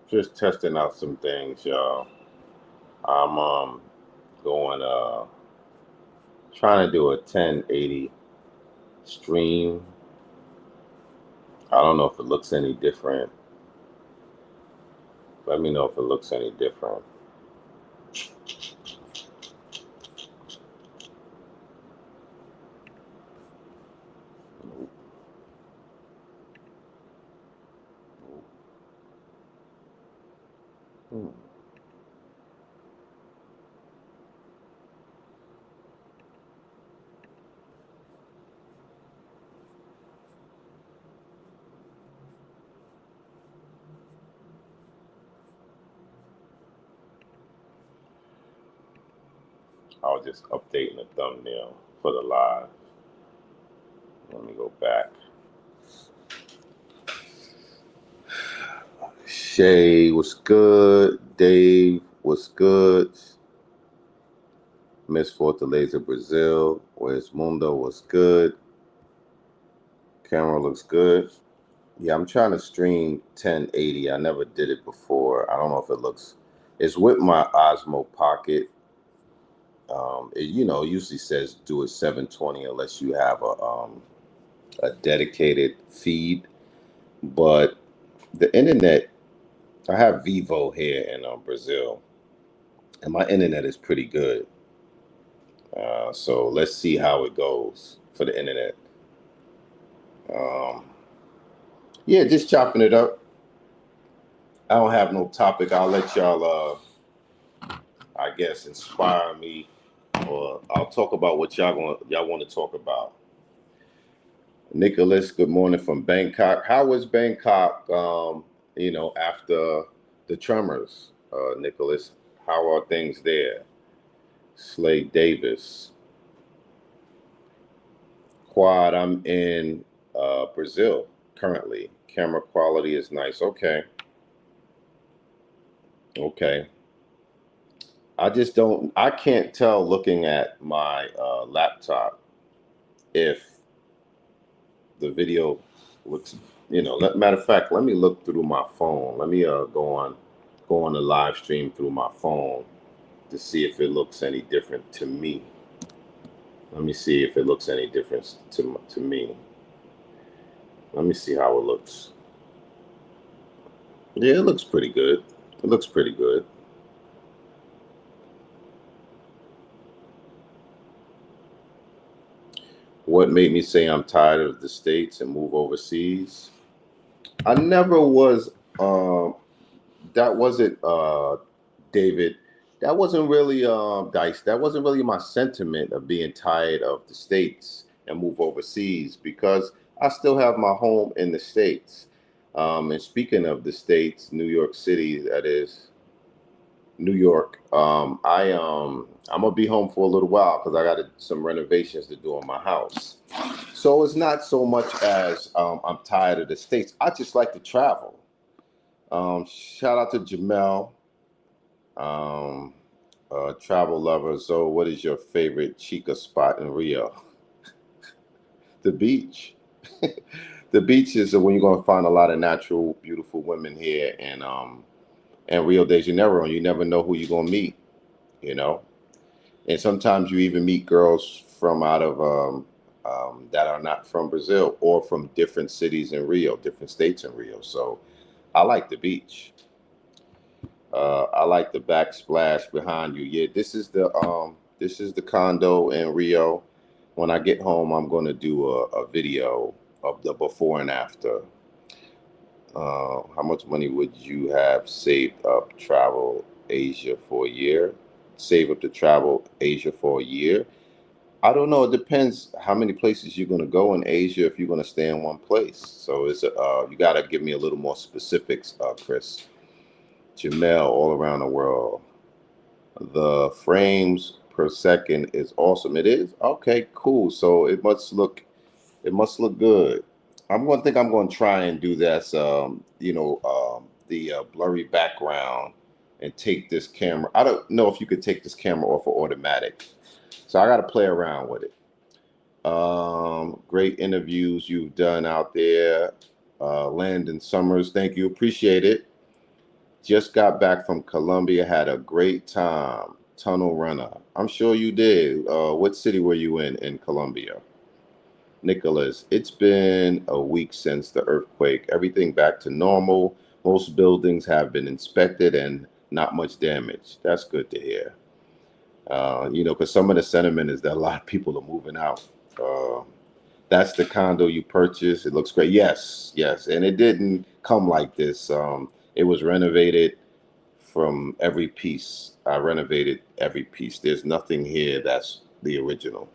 Just testing out some things, y'all. I'm going trying to do a 1080 stream. I don't know if it looks any different. Let me know if it looks any different. Hmm. I was just updating the thumbnail for the live. Let me go back. Shay was good. Dave was good. Miss Fortaleza Brazil. Where's Mundo was good. Camera looks good. Yeah, I'm trying to stream 1080. I never did it before. I don't know if it looks. It's with my Osmo Pocket. It usually says do it 720 unless you have a dedicated feed. But the internet, I have Vivo here in Brazil, and my internet is pretty good. So let's see how it goes for the internet. Um, yeah, just chopping it up. I don't have no topic. I'll let y'all, I guess, inspire me, or I'll talk about what y'all want to talk about. Nicholas, good morning from Bangkok. How was Bangkok? After the tremors, Nicholas, how are things there? Slade Davis, Quad. I'm in Brazil currently. Camera quality is nice. Okay, okay. I just don't. I can't tell looking at my laptop if the video looks. Matter of fact, let me look through my phone. Let me go on the live stream through my phone to see if it looks any different to me. Let me see if it looks any different to me. Let me see how it looks. Yeah, it looks pretty good. It looks pretty good. What made me say I'm tired of the States and move overseas? I never was. That wasn't David. That wasn't really Dice. That wasn't really my sentiment of being tired of the States and move overseas because I still have my home in the States. And speaking of the States, New York City, that is New York. I'm gonna be home for a little while because I got some renovations to do on my house. So it's not so much as I'm tired of the States. I just like to travel. Shout out to Jamel, um, travel lover. So, what is your favorite chica spot in Rio? The beach. The beach is when you're going to find a lot of natural, beautiful women here, and Rio de Janeiro. And you never know who you're going to meet. You know, and sometimes you even meet girls from out of that are not from Brazil or from different cities in Rio, different states in Rio. So I like the beach. I like the backsplash behind you. Yeah, this is the condo in Rio. When I get home, I'm going to do a video of the before and after. How much money would you have saved up travel Asia for a year? Save up to travel Asia for a year? I don't know. It depends how many places you're going to go in Asia if you're going to stay in one place. So you got to give me a little more specifics, Chris. Jamel, all around the world. The frames per second is awesome. It is? Okay, cool. So it must look good. I'm going to try and do this the blurry background and take this camera. I don't know if you could take this camera off of automatic. So I got to play around with it. Great interviews you've done out there. Landon Summers, thank you. Appreciate it. Just got back from Colombia, had a great time. Tunnel runner. I'm sure you did. What city were you in Colombia? Nicholas, it's been a week since the earthquake. Everything back to normal. Most buildings have been inspected and not much damage. That's good to hear. Because some of the sentiment is that a lot of people are moving out. Uh, that's the condo you purchased. It looks great. Yes, yes. And it didn't come like this. It was renovated from every piece. I renovated every piece. There's nothing here that's the original.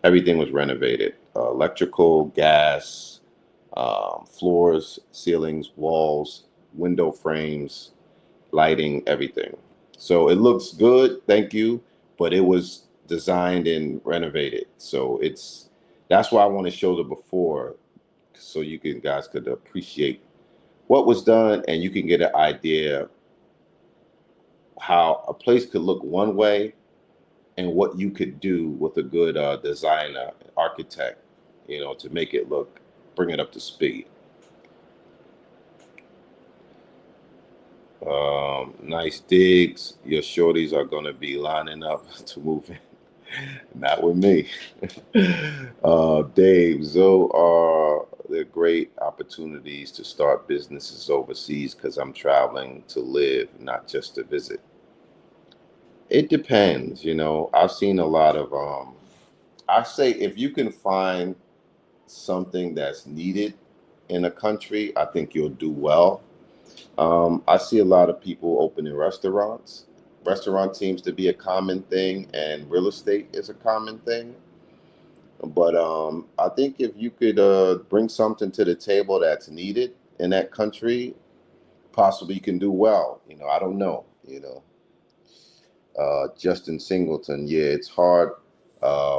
Everything was renovated. Electrical, gas, floors, ceilings, walls, window frames, lighting, everything. So it looks good, thank you, but it was designed and renovated. So that's why I want to show the before, so you guys could appreciate what was done, and you can get an idea how a place could look one way and what you could do with a good designer, architect, to make it look, bring it up to speed. Nice digs. Your shorties are going to be lining up to move in. Not with me. Dave, Zoe, are there great opportunities to start businesses overseas because I'm traveling to live, not just to visit? It depends. I've seen a lot of, I say if you can find something that's needed in a country, I think you'll do well. I see a lot of people opening restaurants. Restaurant seems to be a common thing, and real estate is a common thing. But I think if you could bring something to the table that's needed in that country, possibly you can do well. I don't know. Justin Singleton, yeah, it's hard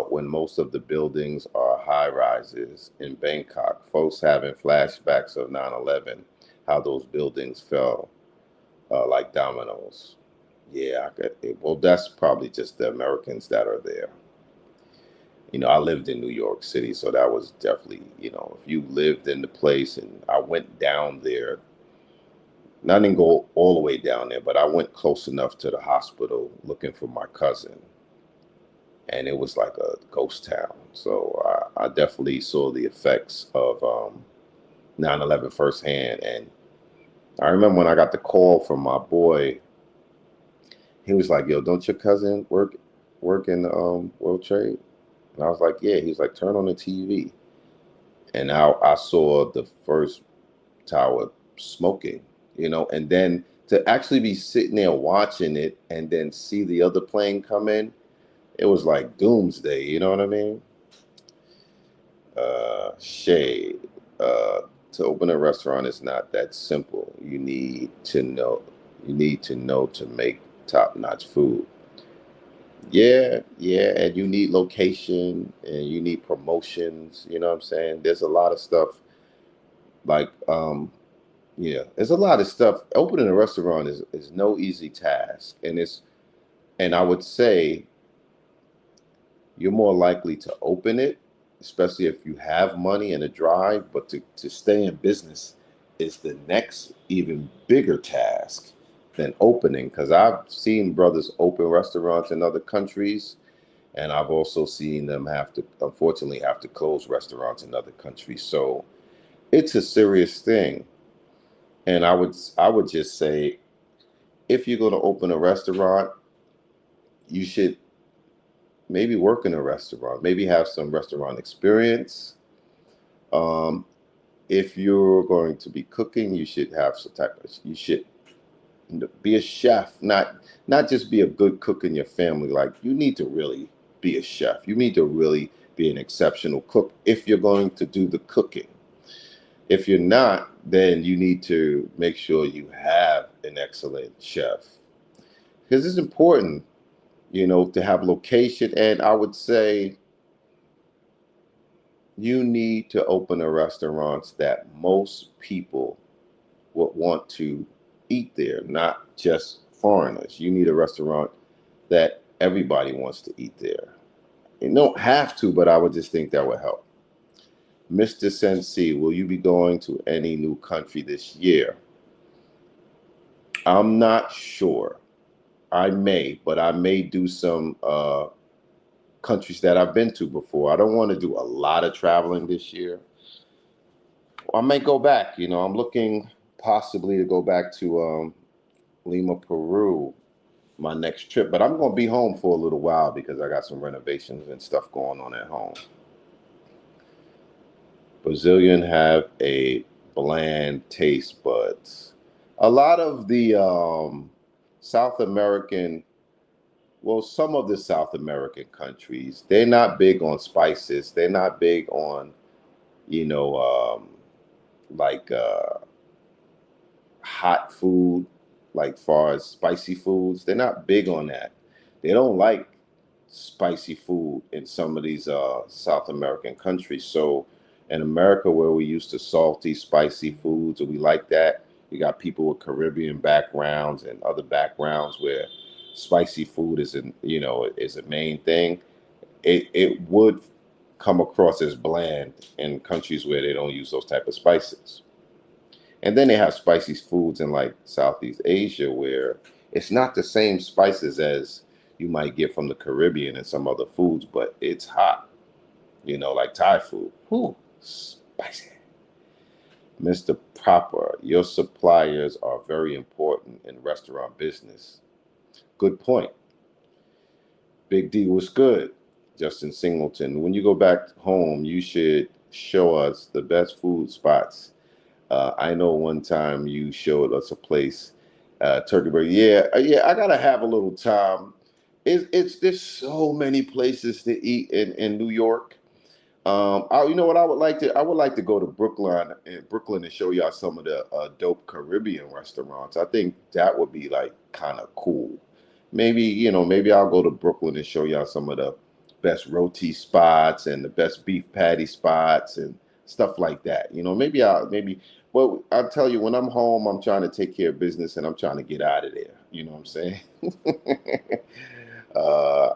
when most of the buildings are high rises in Bangkok. Folks having flashbacks of 9/11, how those buildings fell like dominoes. Yeah, well, that's probably just the Americans that are there. I lived in New York City, so that was definitely, if you lived in the place, and I went down there. And I didn't go all the way down there, but I went close enough to the hospital looking for my cousin, and it was like a ghost town. So I definitely saw the effects of 9/11 firsthand. And I remember when I got the call from my boy, he was like, "Yo, don't your cousin work in World Trade?" And I was like, "Yeah." He's like, "Turn on the TV." And now I saw the first tower smoking, and then to actually be sitting there watching it and then see the other plane come in, it was like doomsday, you know what I mean? Shade. Uh, to open a restaurant is not that simple. You need to know to make top-notch food. Yeah, yeah, and you need location and you need promotions, you know what I'm saying? There's a lot of stuff like yeah, there's a lot of stuff. Opening a restaurant is no easy task, and I would say you're more likely to open it, especially if you have money and a drive. But to stay in business is the next even bigger task than opening. Because I've seen brothers open restaurants in other countries, and I've also seen them unfortunately have to close restaurants in other countries. So it's a serious thing. And I would just say, if you're going to open a restaurant, you should maybe work in a restaurant, maybe have some restaurant experience. Um, if you're going to be cooking, you should have some type of, you should be a chef, not just be a good cook in your family. Like, you need to really be a chef. You need to really be an exceptional cook if you're going to do the cooking. If you're not, then you need to make sure you have an excellent chef, because it's important, to have location. And I would say you need to open a restaurants that most people would want to eat there, not just foreigners. You need a restaurant that everybody wants to eat there. You don't have to, but I would just think that would help. Mr. Sensi, will you be going to any new country this year? I'm not sure. I may, but I may do some countries that I've been to before. I don't want to do a lot of traveling this year. I may go back. I'm looking possibly to go back to Lima, Peru, my next trip. But I'm going to be home for a little while because I got some renovations and stuff going on at home. Brazilian have a bland taste buds. A lot of the South American, well, some of the South American countries, they're not big on spices. They're not big on, you know, like hot food, like far as spicy foods. They're not big on that. They don't like spicy food in some of these South American countries. So in America, where we used to salty, spicy foods, and we like that, you got people with Caribbean backgrounds and other backgrounds where spicy food is a main thing. It would come across as bland in countries where they don't use those type of spices. And then they have spicy foods in like Southeast Asia where it's not the same spices as you might get from the Caribbean and some other foods, but it's hot, like Thai food. Whew, spicy. Mr. Proper, your suppliers are very important in restaurant business. Good point. Big D was good. Justin Singleton, when you go back home, you should show us the best food spots. I know one time you showed us a place, Turkey Burger. Yeah, yeah. I gotta have a little time. It's there's so many places to eat in New York. You know what I would like to? I would like to go to Brooklyn, and show y'all some of the dope Caribbean restaurants. I think that would be like kind of cool. Maybe I'll go to Brooklyn and show y'all some of the best roti spots and the best beef patty spots and stuff like that. But I'll tell you, when I'm home, I'm trying to take care of business and I'm trying to get out of there. You know what I'm saying? uh,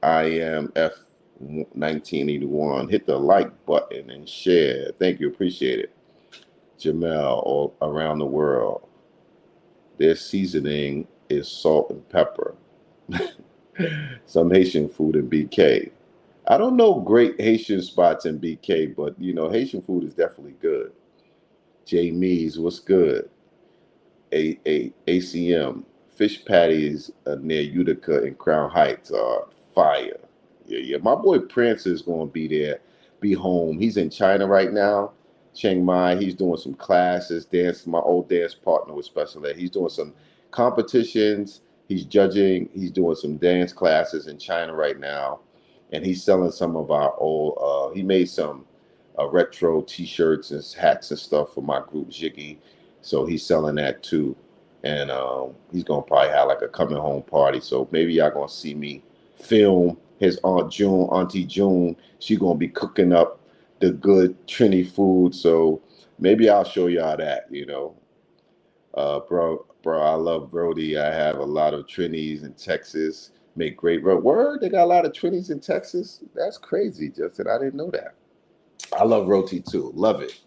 I am F 1981. Hit the like button and share. Thank you. Appreciate it. Jamel, all around the world. Their seasoning is salt and pepper. Some Haitian food in BK. I don't know great Haitian spots in BK, but Haitian food is definitely good. Jamie's, what's good? ACM fish patties near Utica and Crown Heights are fire. Yeah, yeah. My boy Prince is going to be there, be home. He's in China right now, Chiang Mai. He's doing some classes, dance. My old dance partner with special ed. He's doing some competitions. He's judging. He's doing some dance classes in China right now, and he's selling some of our old. He made some retro T-shirts and hats and stuff for my group Jiggy, so he's selling that too. And he's gonna probably have like a coming home party. So maybe y'all gonna see me film his Auntie June. She gonna be cooking up the good Trini food. So maybe I'll show y'all that. Bro, I love Brody. I have a lot of Trinis in Texas. Make great word. They got a lot of Trinis in Texas. That's crazy, Justin. I didn't know that. I love roti too. Love it.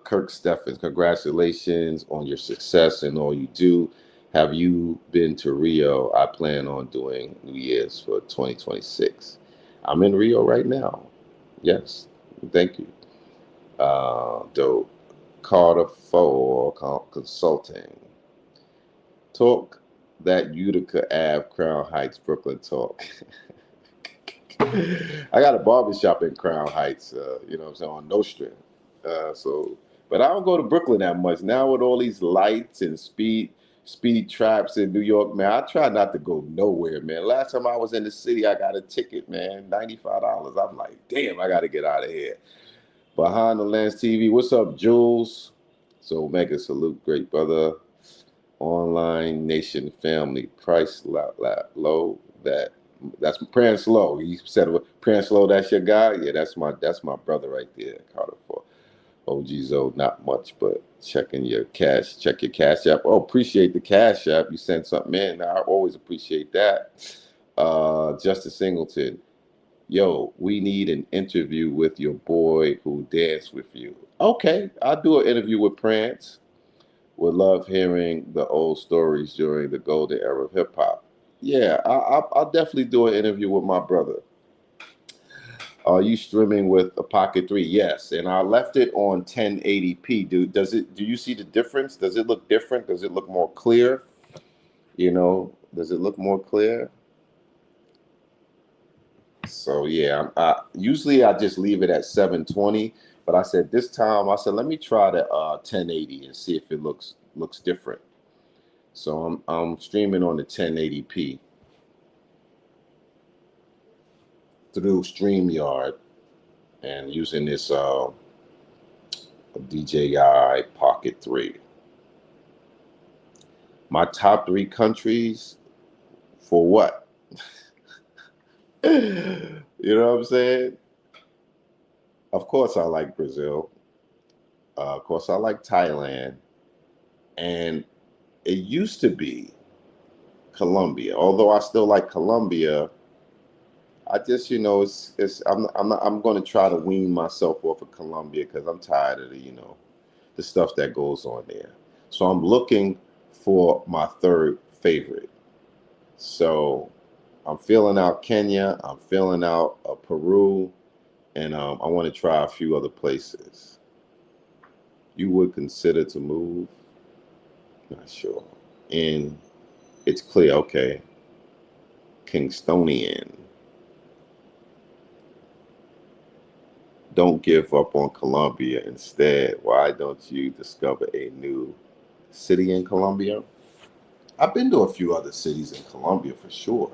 Kirk Steffens, congratulations on your success and all you do. Have you been to Rio? I plan on doing New Year's for 2026. I'm in Rio right now. Yes. Thank you. Dope. Carter for Consulting. Talk that Utica Ave, Crown Heights, Brooklyn talk. I got a barbershop in Crown Heights, what I'm saying, on Nostrand. But I don't go to Brooklyn that much. Now with all these lights and speed traps in New York, man, I try not to go nowhere, man. Last time I was in the city, I got a ticket, man, $95. I'm like, damn, I got to get out of here. Behind the Lens TV, what's up, Jules? So mega salute, great brother. Online Nation family, price low, that's Prince Low. He said, Prince Low, that's your guy? Yeah, that's my brother right there, Carter for OGZO. Not much, but check your cash app. Oh, appreciate the cash app. You sent something in. I always appreciate that. Justice Singleton. Yo, we need an interview with your boy who danced with you. Okay, I'll do an interview with Prince. Would love hearing the old stories during the golden era of hip hop. Yeah, I'll definitely do an interview with my brother. Are you streaming with a Pocket 3? Yes, and I left it on 1080p. Do you see the difference? Does it look different? Does it look more clear? Does it look more clear? So yeah, usually I just leave it at 720, but I said this time let me try the 1080 and see if it looks different. So I'm streaming on the 1080p through StreamYard and using this DJI Pocket 3. My top three countries for what? You know what I'm saying? Of course, I like Brazil. Of course, I like Thailand. And it used to be Colombia. Although I still like Colombia, I just, I'm going to try to wean myself off of Colombia because I'm tired of the stuff that goes on there. So I'm looking for my third favorite. So I'm filling out Kenya, I'm filling out Peru, and I want to try a few other places. You would consider to move? Not sure. And it's clear, okay. Kingstonian. Don't give up on Colombia. Instead, why don't you discover a new city in Colombia? I've been to a few other cities in Colombia for sure.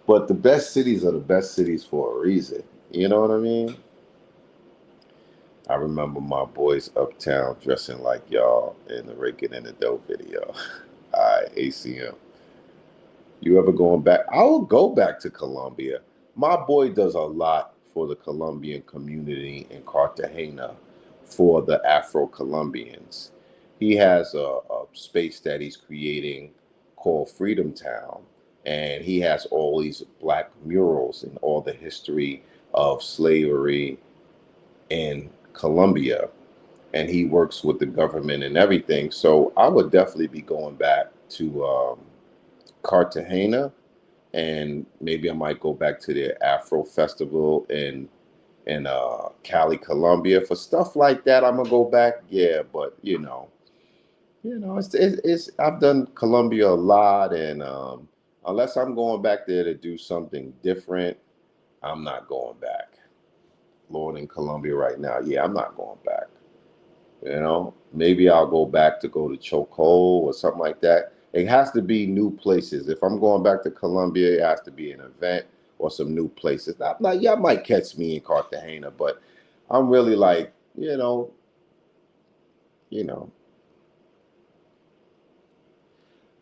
But the best cities are the best cities for a reason. You know what I mean? I remember my boys uptown dressing like y'all in the Raking in the Dough video. Alright, ACM. You ever going back? I will go back to Colombia. My boy does a lot for the Colombian community in Cartagena for the Afro Colombians. He has a space that he's creating called Freedom Town, and he has all these black murals and all the history of slavery in Colombia. And he works with the government and everything. So I would definitely be going back to Cartagena, and maybe I might go back to the Afro Festival in Cali, Colombia for stuff like that. I'm gonna go back, yeah, but it's I've done Colombia a lot, and unless I'm going back there to do something different, I'm not going back. Lord, in Colombia right now, yeah, I'm not going back. Maybe I'll go back to go to Choco or something like that. It has to be new places. If I'm going back to Colombia, it has to be an event or some new places. Not like y'all might catch me in Cartagena, but I'm really like, you know.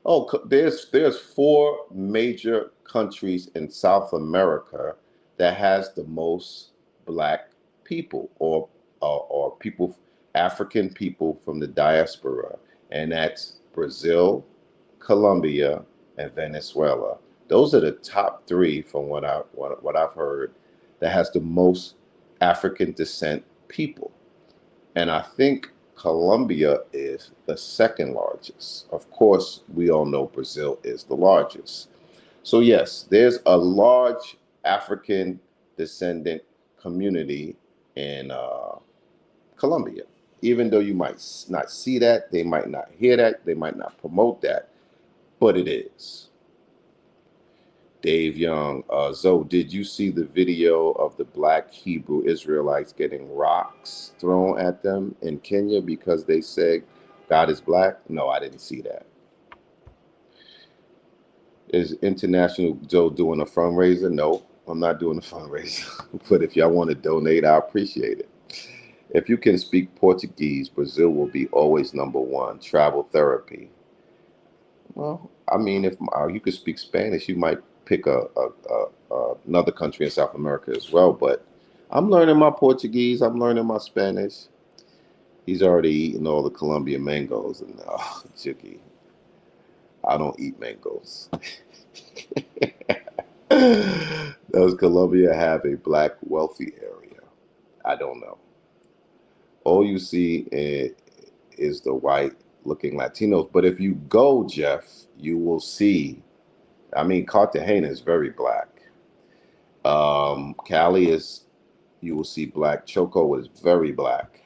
Oh, there's four major countries in South America that has the most black people or people, African people from the diaspora, and that's Brazil, Colombia, and Venezuela. Those are the top three from what I've heard that has the most African descent people. And I think Colombia is the second largest. Of course, we all know Brazil is the largest. So, yes, there's a large African descendant community in Colombia. Even though you might not see that, they might not hear that, they might not promote that, but it is. Dave Young, Zoe, did you see the video of the black Hebrew Israelites getting rocks thrown at them in Kenya because they said God is black? No, I didn't see that. Is International Joe doing a fundraiser? No, I'm not doing a fundraiser. But if y'all want to donate, I appreciate it. If you can speak Portuguese, Brazil will be always number one. Travel therapy. Well, I mean, if you could speak Spanish, you might pick another country in South America as well. But I'm learning my Portuguese. I'm learning my Spanish. He's already eaten all the Colombian mangoes, and Jiggy, I don't eat mangoes. Does Colombia have a black wealthy area? I don't know. All you see is the white looking Latinos. But if you go, Jeff, you will see. I mean, Cartagena is very black. Cali is, you will see black. Choco is very black.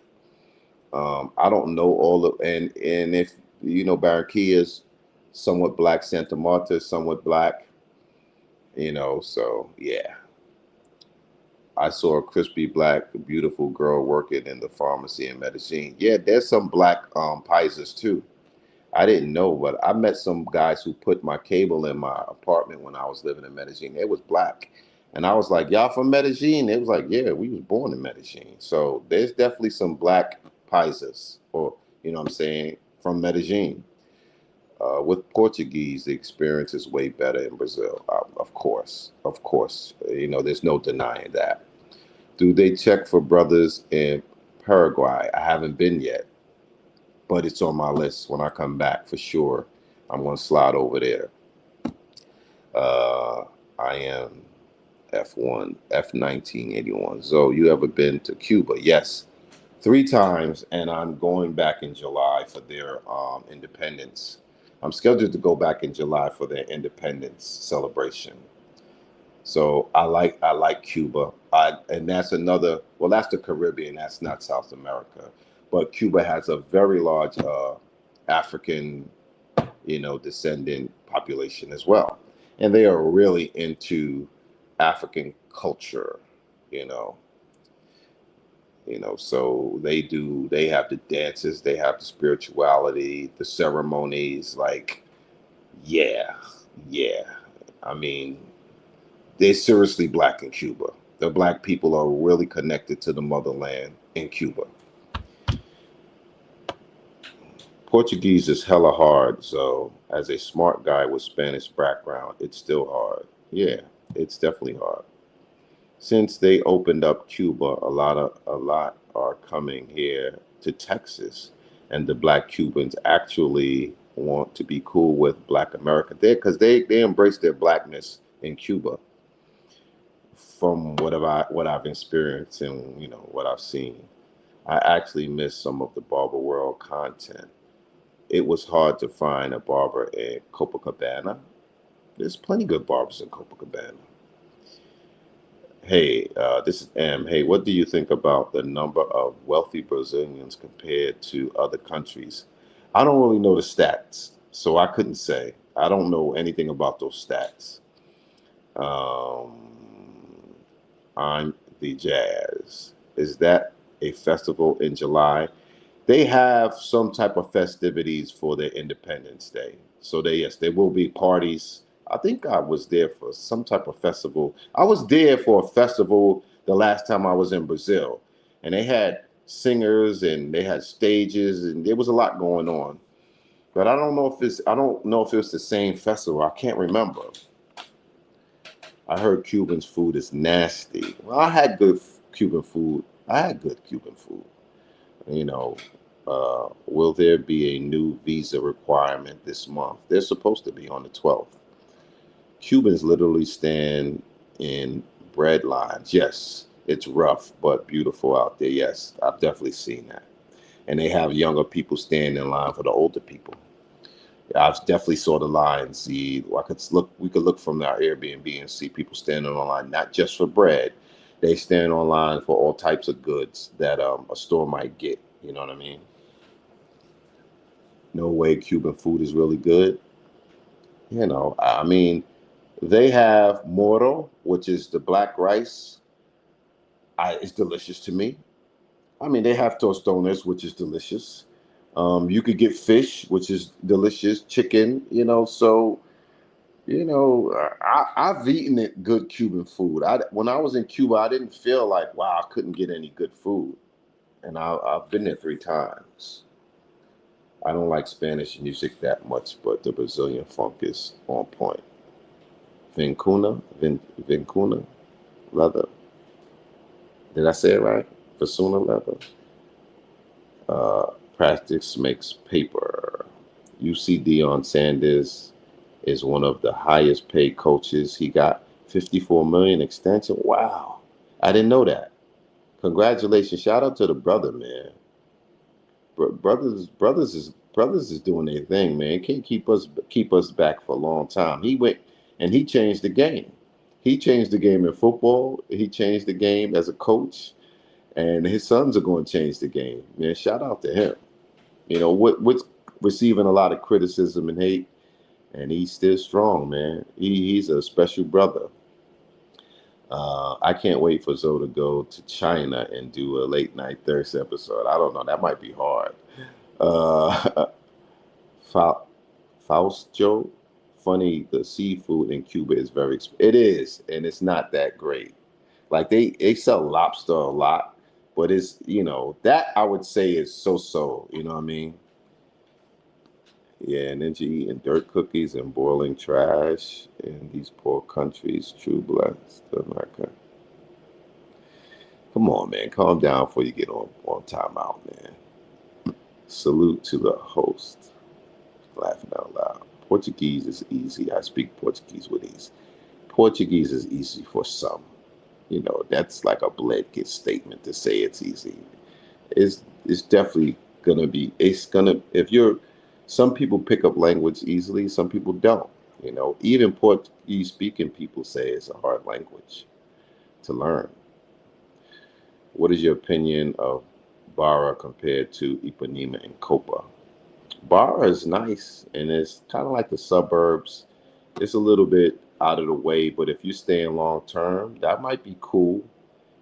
I don't know all of, and if you know, Barranquilla is somewhat black. Santa Marta is somewhat black. So yeah. I saw a crispy black, beautiful girl working in the pharmacy in Medellin. Yeah, there's some black paisas too. I didn't know, but I met some guys who put my cable in my apartment when I was living in Medellin. It was black. And I was like, y'all from Medellin? It was like, yeah, we was born in Medellin. So there's definitely some black paisas, or, what I'm saying, from Medellin. With Portuguese, the experience is way better in Brazil, of course. Of course. There's no denying that. Do they check for brothers in Paraguay? I haven't been yet, but it's on my list when I come back for sure. I'm going to slide over there. I am F1, F1981. So, you ever been to Cuba? Yes, 3 times, and I'm going back in July for their independence. I'm scheduled to go back in July for their independence celebration. So I like Cuba. And that's another. Well, that's the Caribbean. That's not South America, but Cuba has a very large African, descendant population as well, and they are really into African culture. You know, so they have the dances, they have the spirituality, the ceremonies. Like, yeah, yeah. I mean, they're seriously black in Cuba. The black people are really connected to the motherland in Cuba. Portuguese is hella hard, so as a smart guy with Spanish background, it's still hard. Yeah, it's definitely hard. Since they opened up Cuba, a lot are coming here to Texas, and the black Cubans actually want to be cool with black America there because they embrace their blackness in Cuba. From what I've experienced and what I've seen, I actually miss some of the barber world content. It was hard to find a barber in Copacabana. There's plenty good barbers in Copacabana. Hey, this is M. Hey, what do you think about the number of wealthy Brazilians compared to other countries? I don't really know the stats, so I couldn't say. I don't know anything about those stats. Um, I'm the Jazz. Is that a festival in July? They have some type of festivities for their Independence Day. So yes, there will be parties. I think I was there for some type of festival. I was there for a festival the last time I was in Brazil, and they had singers and they had stages and there was a lot going on. But I don't know if it's the same festival. I can't remember. I heard Cuban's food is nasty. Well, I had good Cuban food. I had good Cuban food. You know, will there be a new visa requirement this month? They're supposed to be on the 12th. Cubans literally stand in bread lines. Yes, it's rough but beautiful out there. Yes, I've definitely seen that. And they have younger people stand in line for the older people. I've definitely saw the lines. See, I could look. We could look from our Airbnb and see people standing online, not just for bread. They stand online for all types of goods that a store might get. You know what I mean? No way Cuban food is really good. I mean, they have moro, which is the black rice. It's delicious to me. I mean, they have tostones, which is delicious. You could get fish, which is delicious, chicken. So I've eaten it good Cuban food. When I was in Cuba, I didn't feel like, wow, I couldn't get any good food, and I've been there 3 times. I don't like Spanish music that much, but the Brazilian funk is on point. Vincuna leather. Did I say it right? Vasuna leather. Practice makes paper. UC Dion Sanders is one of the highest paid coaches. He got 54 million extension. Wow, I didn't know that. Congratulations! Shout out to the brother, man. Brothers is Brothers is doing their thing, man. Can't keep us back for a long time. He went and he changed the game. He changed the game in football. He changed the game as a coach, and his sons are going to change the game. Man, shout out to him. What's receiving a lot of criticism and hate, and he's still strong, man. He's a special brother. I can't wait for Zoe to go to China and do a late night thirst episode. I don't know. That might be hard. Uh, Fa- Fausto, funny. The seafood in Cuba is it is, and it's not that great. Like they sell lobster a lot, but it's that I would say is so. You know what I mean? Yeah, and then you eating dirt cookies and boiling trash in these poor countries. True blessed America. Come on, man. Calm down before you get on timeout, man. Salute to the host. Laughing out loud. Portuguese is easy. I speak Portuguese with ease. Portuguese is easy for some. That's like a blanket statement to say it's easy. It's definitely gonna be. It's gonna if you're. Some people pick up language easily. Some people don't. Even Portuguese speaking people say it's a hard language to learn. What is your opinion of Barra compared to Ipanema and Copa? Barra is nice and it's kind of like the suburbs. It's a little bit out of the way, but if you're staying long term, that might be cool.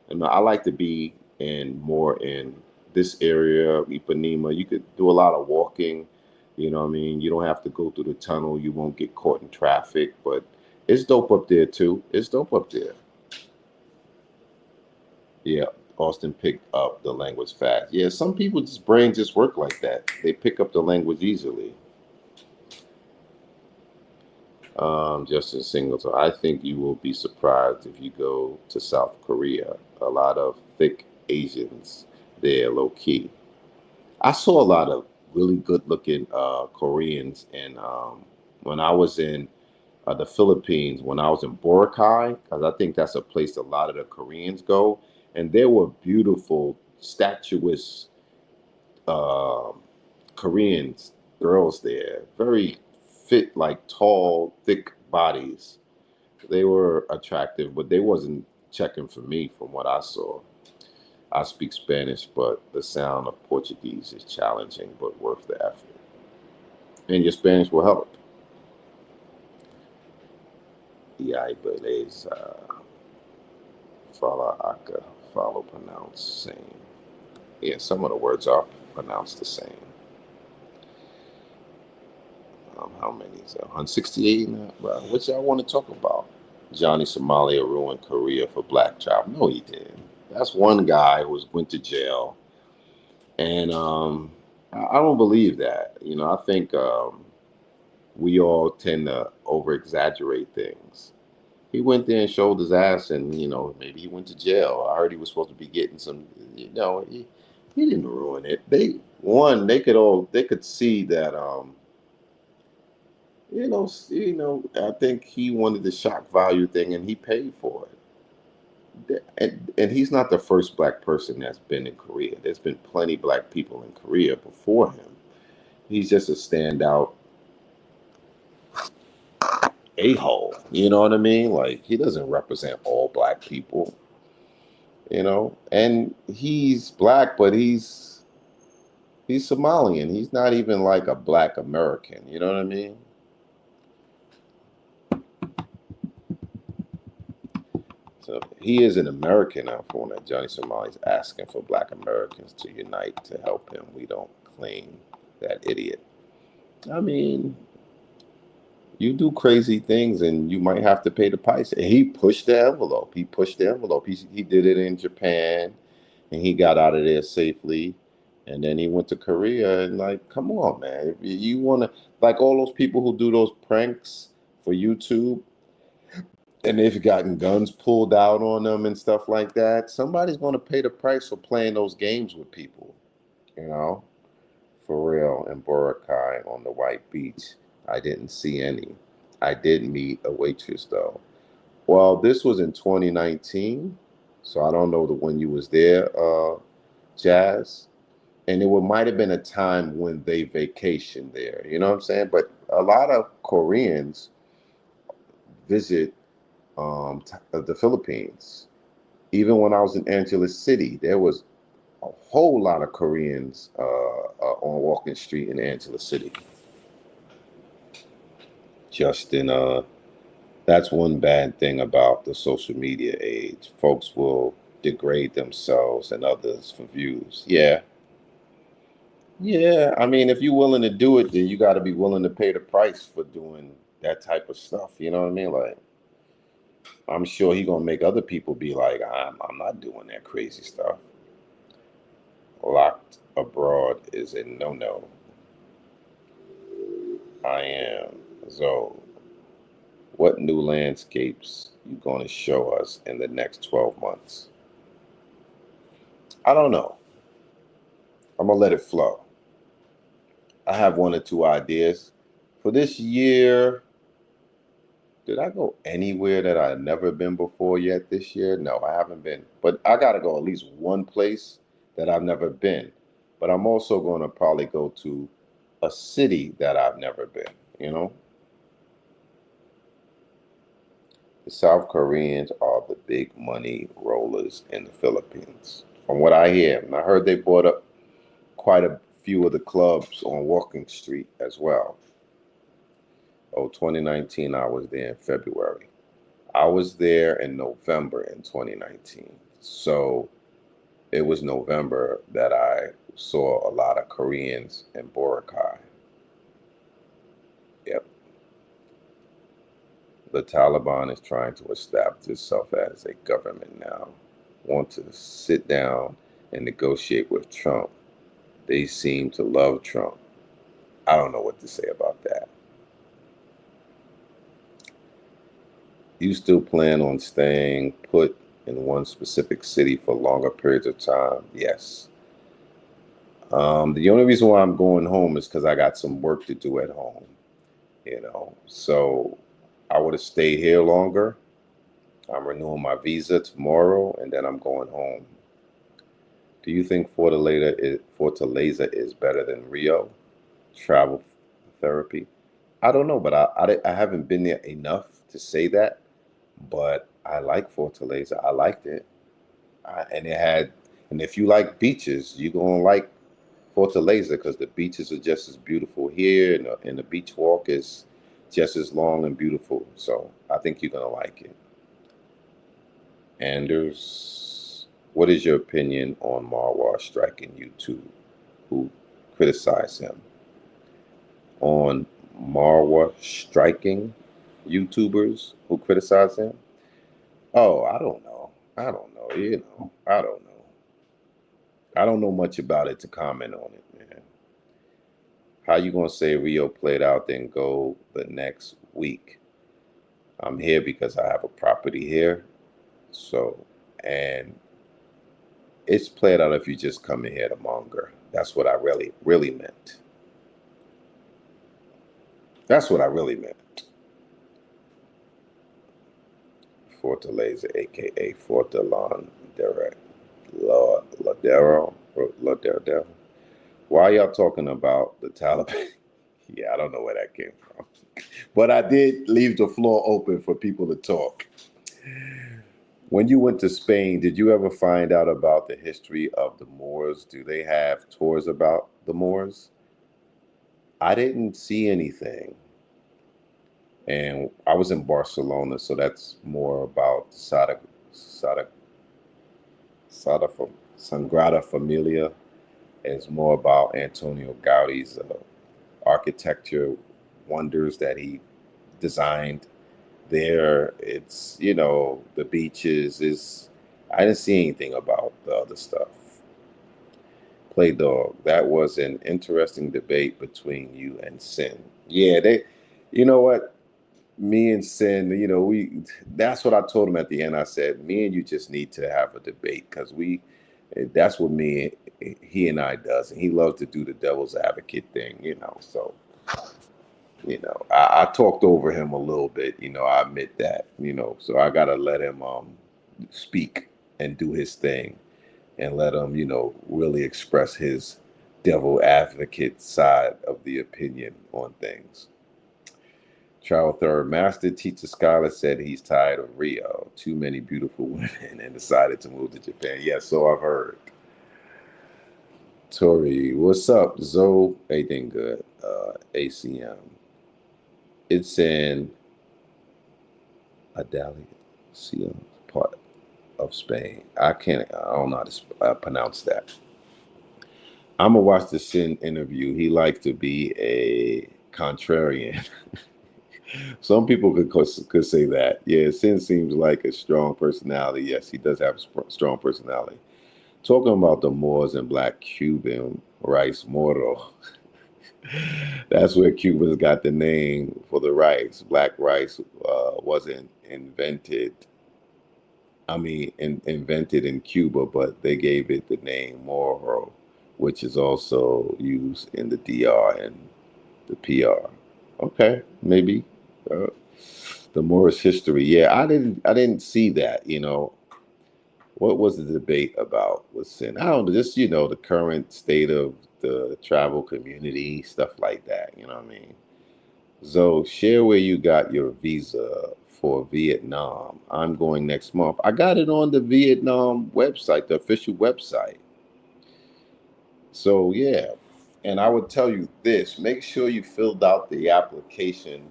And I like to be more in this area, Ipanema. You could do a lot of walking. You know what I mean? You don't have to go through the tunnel. You won't get caught in traffic, but it's dope up there too. It's dope up there. Yeah, Austin picked up the language fast. Yeah, some people's brain just work like that. They pick up the language easily. Justin Singleton, I think you will be surprised if you go to South Korea. A lot of thick Asians there, low key. I saw a lot of really good looking Koreans, and when I was in the Philippines, when I was in Boracay, because I think that's a place a lot of the Koreans go, and there were beautiful, statuesque um Koreans girls there, very fit, like tall, thick bodies. They were attractive, but they wasn't checking for me from what I saw. I speak Spanish, but the sound of Portuguese is challenging, but worth the effort. And your Spanish will help. E aí, beleza. Fala acá. Follow, pronounce, same. Yeah, some of the words are pronounced the same. How many is that? 168 now? Well, what y'all want to talk about? Johnny Somalia ruined Korea for black child. No, he didn't. That's one guy who went to jail. And I don't believe that. I think we all tend to over exaggerate things. He went there and showed his ass, and maybe he went to jail. I heard he was supposed to be getting some. He didn't ruin it. They could see that I think he wanted the shock value thing, and he paid for it. And he's not the first black person that's been in Korea. There's been plenty black people in Korea before him. He's just a standout a-hole. You know what I mean? Like, he doesn't represent all black people. And he's black, but he's Somalian. He's not even like a black American. You know what I mean? So he is an American for that. Johnny Somali is asking for black Americans to unite to help him. We don't claim that idiot. I mean, you do crazy things and you might have to pay the price. And he pushed the envelope. He pushed the envelope. He did it in Japan and he got out of there safely. And then he went to Korea and like, come on, man. If you want to, like all those people who do those pranks for YouTube, and they've gotten guns pulled out on them and stuff like that. Somebody's going to pay the price for playing those games with people, you know, for real. In Boracay on the white beach, I didn't see any. I did meet a waitress though. Well, this was in 2019, so I don't know when you was there, Jazz. and it might have been a time when they vacationed there. You know what I'm saying? But a lot of Koreans visit the Philippines. Even when I was in Angeles City, there was a whole lot of Koreans on Walking Street in Angeles City. Justin, that's one bad thing about the social media age. Folks will degrade themselves and others for views. Yeah. Yeah. I mean, if you're willing to do it, then you got to be willing to pay the price for doing that type of stuff. You know what I mean? Like, I'm sure he gonna make other people be like, I'm not doing that crazy stuff. Locked abroad is a no-no. I am. So, what new landscapes you gonna show us in the next 12 months? I don't know. I'm gonna let it flow. I have one or two ideas for this year. Did I go anywhere that I've never been before yet this year? No, I haven't been. But I gotta go at least one place that I've never been. But I'm also gonna probably go to a city that I've never been, you know? The South Koreans are the big money rollers in the Philippines. From what I hear, and I heard they bought up quite a few of the clubs on Walking Street as well. Oh, 2019, I was there in February. I was there in November in 2019. So it was November that I saw a lot of Koreans in Boracay. Yep. The Taliban is trying to establish itself as a government now. Want to sit down and negotiate with Trump. They seem to love Trump. I don't know what to say about that. You still plan on staying put in one specific city for longer periods of time? Yes. The only reason why I'm going home is because I got some work to do at home, you know. So I would have stayed here longer. I'm renewing my visa tomorrow, and then I'm going home. Do you think Fortaleza is better than Rio? Travel therapy? I don't know, but I haven't been there enough to say that. But I like Fortaleza. I liked it, and it had. And if you like beaches, you're gonna like Fortaleza because the beaches are just as beautiful here, and the beach walk is just as long and beautiful. So I think you're gonna like it. Anders, what is your opinion on Marwar striking YouTube? Who criticized him on Marwa striking YouTubers who criticize him? Oh, I don't know. I don't know. I don't know. I don't know much about it to comment on it, man. How you gonna say Rio played out then go the next week? I'm here because I have a property here. So, and it's played out if you just come in here to monger. That's what I really, really meant. That's what I really meant. Fortaleza, aka Fortalon Derek. Ladero. Ladero. Why y'all talking about the Taliban? Yeah, I don't know where that came from. But I did leave the floor open for people to talk. When you went to Spain, did you ever find out about the history of the Moors? Do they have tours about the Moors? I didn't see anything. And I was in Barcelona, so that's more about Sada Sagrada Familia. It's more about Antonio Gaudi's architecture wonders that he designed there. It's, the beaches is. I didn't see anything about the other stuff. Play dog. That was an interesting debate between you and Sin. Yeah, you know what? Me and Sin, that's what I told him at the end. I said, me and you just need to have a debate because that's what he and I does. And he loves to do the devil's advocate thing. So, I talked over him a little bit, I admit that, so I got to let him speak and do his thing and let him, really express his devil advocate side of the opinion on things. Travel third master teacher scholar said he's tired of Rio. Too many beautiful women and decided to move to Japan. Yeah, so I've heard. Tori, what's up? Zoe, anything good? ACM. It's in Andalusia, part of Spain. I don't know how to pronounce that. I'm gonna watch the Sin interview. He likes to be a contrarian. Some people could say that. Yeah, Sin seems like a strong personality. Yes, he does have a strong personality. Talking about the Moors and Black Cuban rice moro. That's where Cubans got the name for the rice. Black rice wasn't invented. Invented in Cuba, but they gave it the name Moro, which is also used in the DR and the PR. Okay, maybe the Moorish history. Yeah, I didn't see that. What was the debate about with sin? I don't know, just the current state of the travel community, stuff like that. You know what I mean? So share where you got your visa for Vietnam. I'm going next month. I got it on the Vietnam website, the official website. So yeah, and I would tell you this: make sure you filled out the application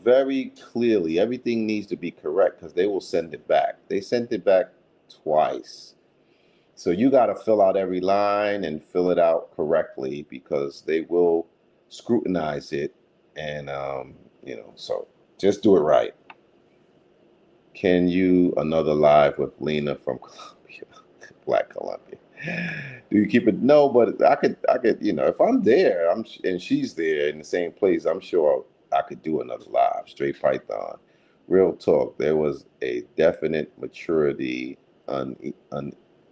very clearly. Everything needs to be correct because they will send it back. They sent it back twice. So you got to fill out every line and fill it out correctly because they will scrutinize it. And, so just do it right. Can you another live with Lena from Colombia, Black Colombia? Do you keep it? No, but I could, if I'm there, and she's there in the same place, I'm sure I could do another live, straight Python. Real talk. There was a definite maturity,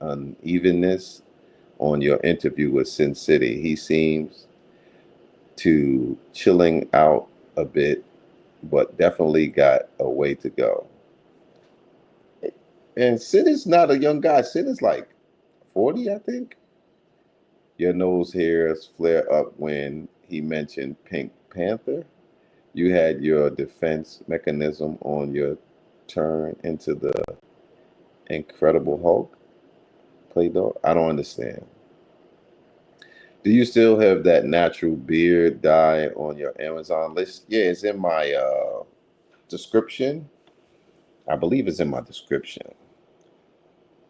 unevenness on your interview with Sin City. He seems to chilling out a bit, but definitely got a way to go. And Sid is not a young guy. Sid is like 40, I think. Your nose hairs flare up when he mentioned Pink Panther. You had your defense mechanism on your turn into the Incredible Hulk play doh. I don't understand. Do you still have that natural beard dye on your Amazon list? Yeah, it's in my description. I believe it's in my description.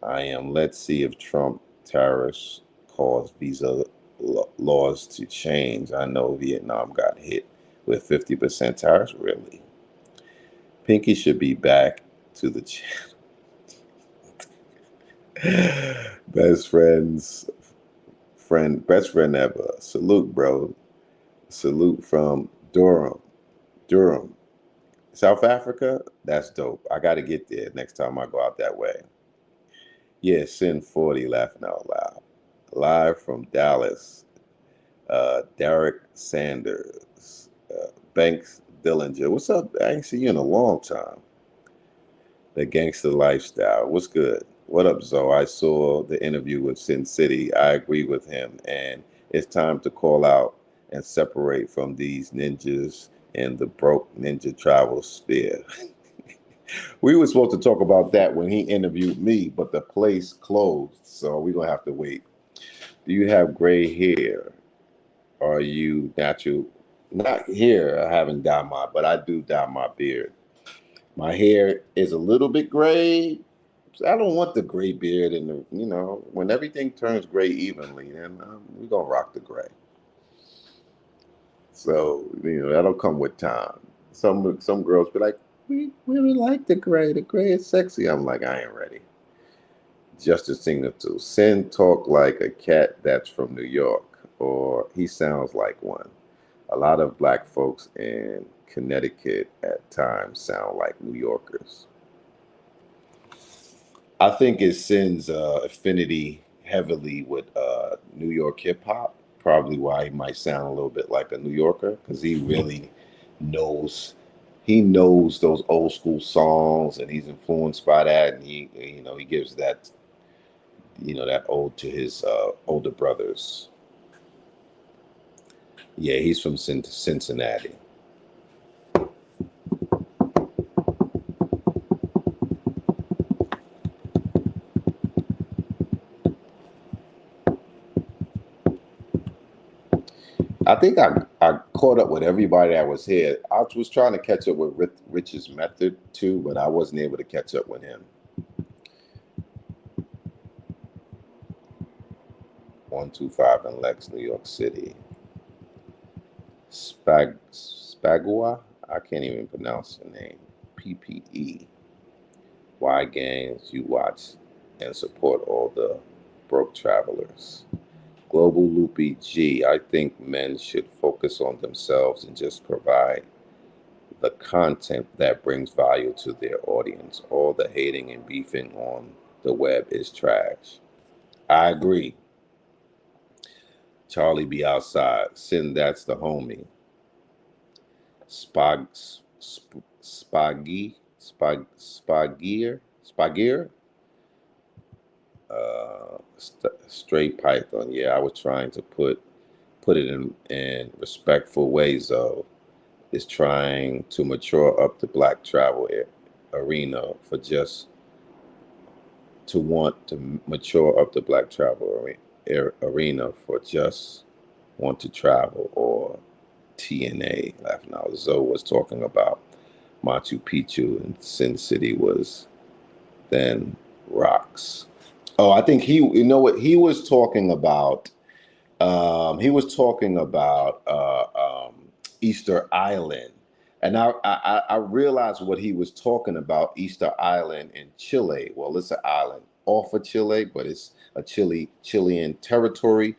I am. Let's see if Trump tariffs cause visa laws to change. I know Vietnam got hit with 50% tariffs. Really? Pinky should be back to the channel. Best friend ever. Salute, bro. Salute from Durham, South Africa. That's dope. I got to get there next time I go out that way. Yeah, Sin 40 laughing out loud. Live from Dallas, Derek Sanders, Banks Dillinger. What's up? I ain't seen you in a long time. The gangster lifestyle. What's good? What up, Zoe? I saw the interview with Sin City. I agree with him. And it's time to call out and separate from these ninjas in the broke ninja travel sphere. We were supposed to talk about that when he interviewed me, but the place closed. So we're going to have to wait. Do you have gray hair? Are you natural? Not here. I haven't dyed but I do dye my beard. My hair is a little bit gray. I don't want the gray beard, and when everything turns gray evenly, then we're gonna rock the gray. So that'll come with time. Some girls be like, we really like the gray. The gray is sexy. I'm like, I ain't ready. Justice Singer too. Sin talk like a cat that's from New York, or he sounds like one. A lot of black folks in Connecticut at times sound like New Yorkers. I think it sends affinity heavily with New York hip hop. Probably why he might sound a little bit like a New Yorker because he really knows those old school songs and he's influenced by that and he gives that that ode to his older brothers. Yeah, he's from Cincinnati. I think I caught up with everybody that was here. I was trying to catch up with Rich's method too, but I wasn't able to catch up with him. 125 in Lex, New York City. Spagua? I can't even pronounce the name. PPE. Why games you watch and support all the broke travelers. Global Loopy G. I think men should focus on themselves and just provide the content that brings value to their audience. All the hating and beefing on the web is trash. I agree. Charlie be outside. Sin, that's the homie. Spagier. Straight Python. Yeah, I was trying to put it in respectful ways of is trying to mature up the black travel arena for just to want to mature up the black travel arena for just want to travel or TNA. Laughing out. Zoe was talking about Machu Picchu and Sin City was then rocks. Oh, I think you know what he was talking about. He was talking about Easter Island, and I realized what he was talking about. Easter Island in Chile. Well, it's an island off of Chile, but it's a Chilean territory.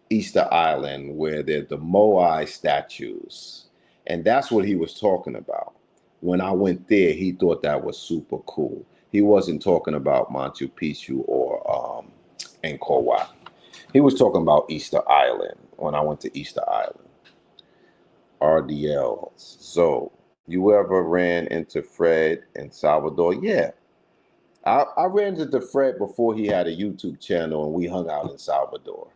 Easter Island, where there's the Moai statues, and that's what he was talking about. When I went there, he thought that was super cool. He wasn't talking about Machu Picchu or Angkor Wat. He was talking about Easter Island when I went to Easter Island. RDL. So, you ever ran into Fred in Salvador? Yeah. I ran into Fred before he had a YouTube channel and we hung out in Salvador.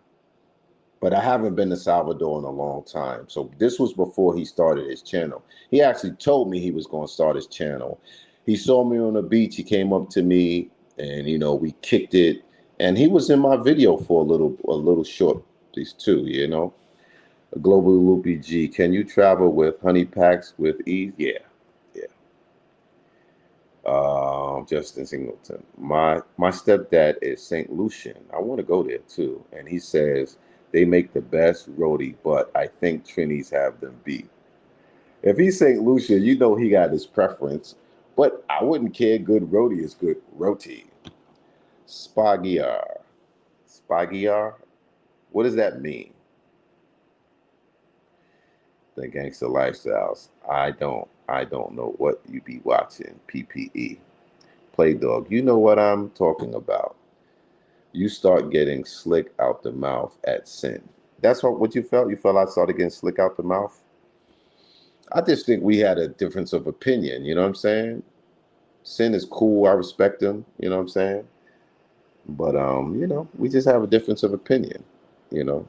But I haven't been to Salvador in a long time. So this was before he started his channel. He actually told me he was going to start his channel. He saw me on the beach. He came up to me and, we kicked it. And he was in my video for a little short, these two, A Global Loopy G. Can you travel with honey packs with ease? Yeah. Yeah. Justin Singleton. My stepdad is St. Lucian. I want to go there too. And he says they make the best roti, but I think Trini's have them beat. If he's St. Lucian, he got his preference. But I wouldn't care. Good roti is good roti. Spagiar. Spagiar? What does that mean? The gangster lifestyles. I don't know what you be watching. PPE. Play dog. You know what I'm talking about. You start getting slick out the mouth at sin. That's what you felt? You felt I started getting slick out the mouth? I just think we had a difference of opinion, you know what I'm saying? Sin is cool, I respect him, you know what I'm saying? But we just have a difference of opinion, you know.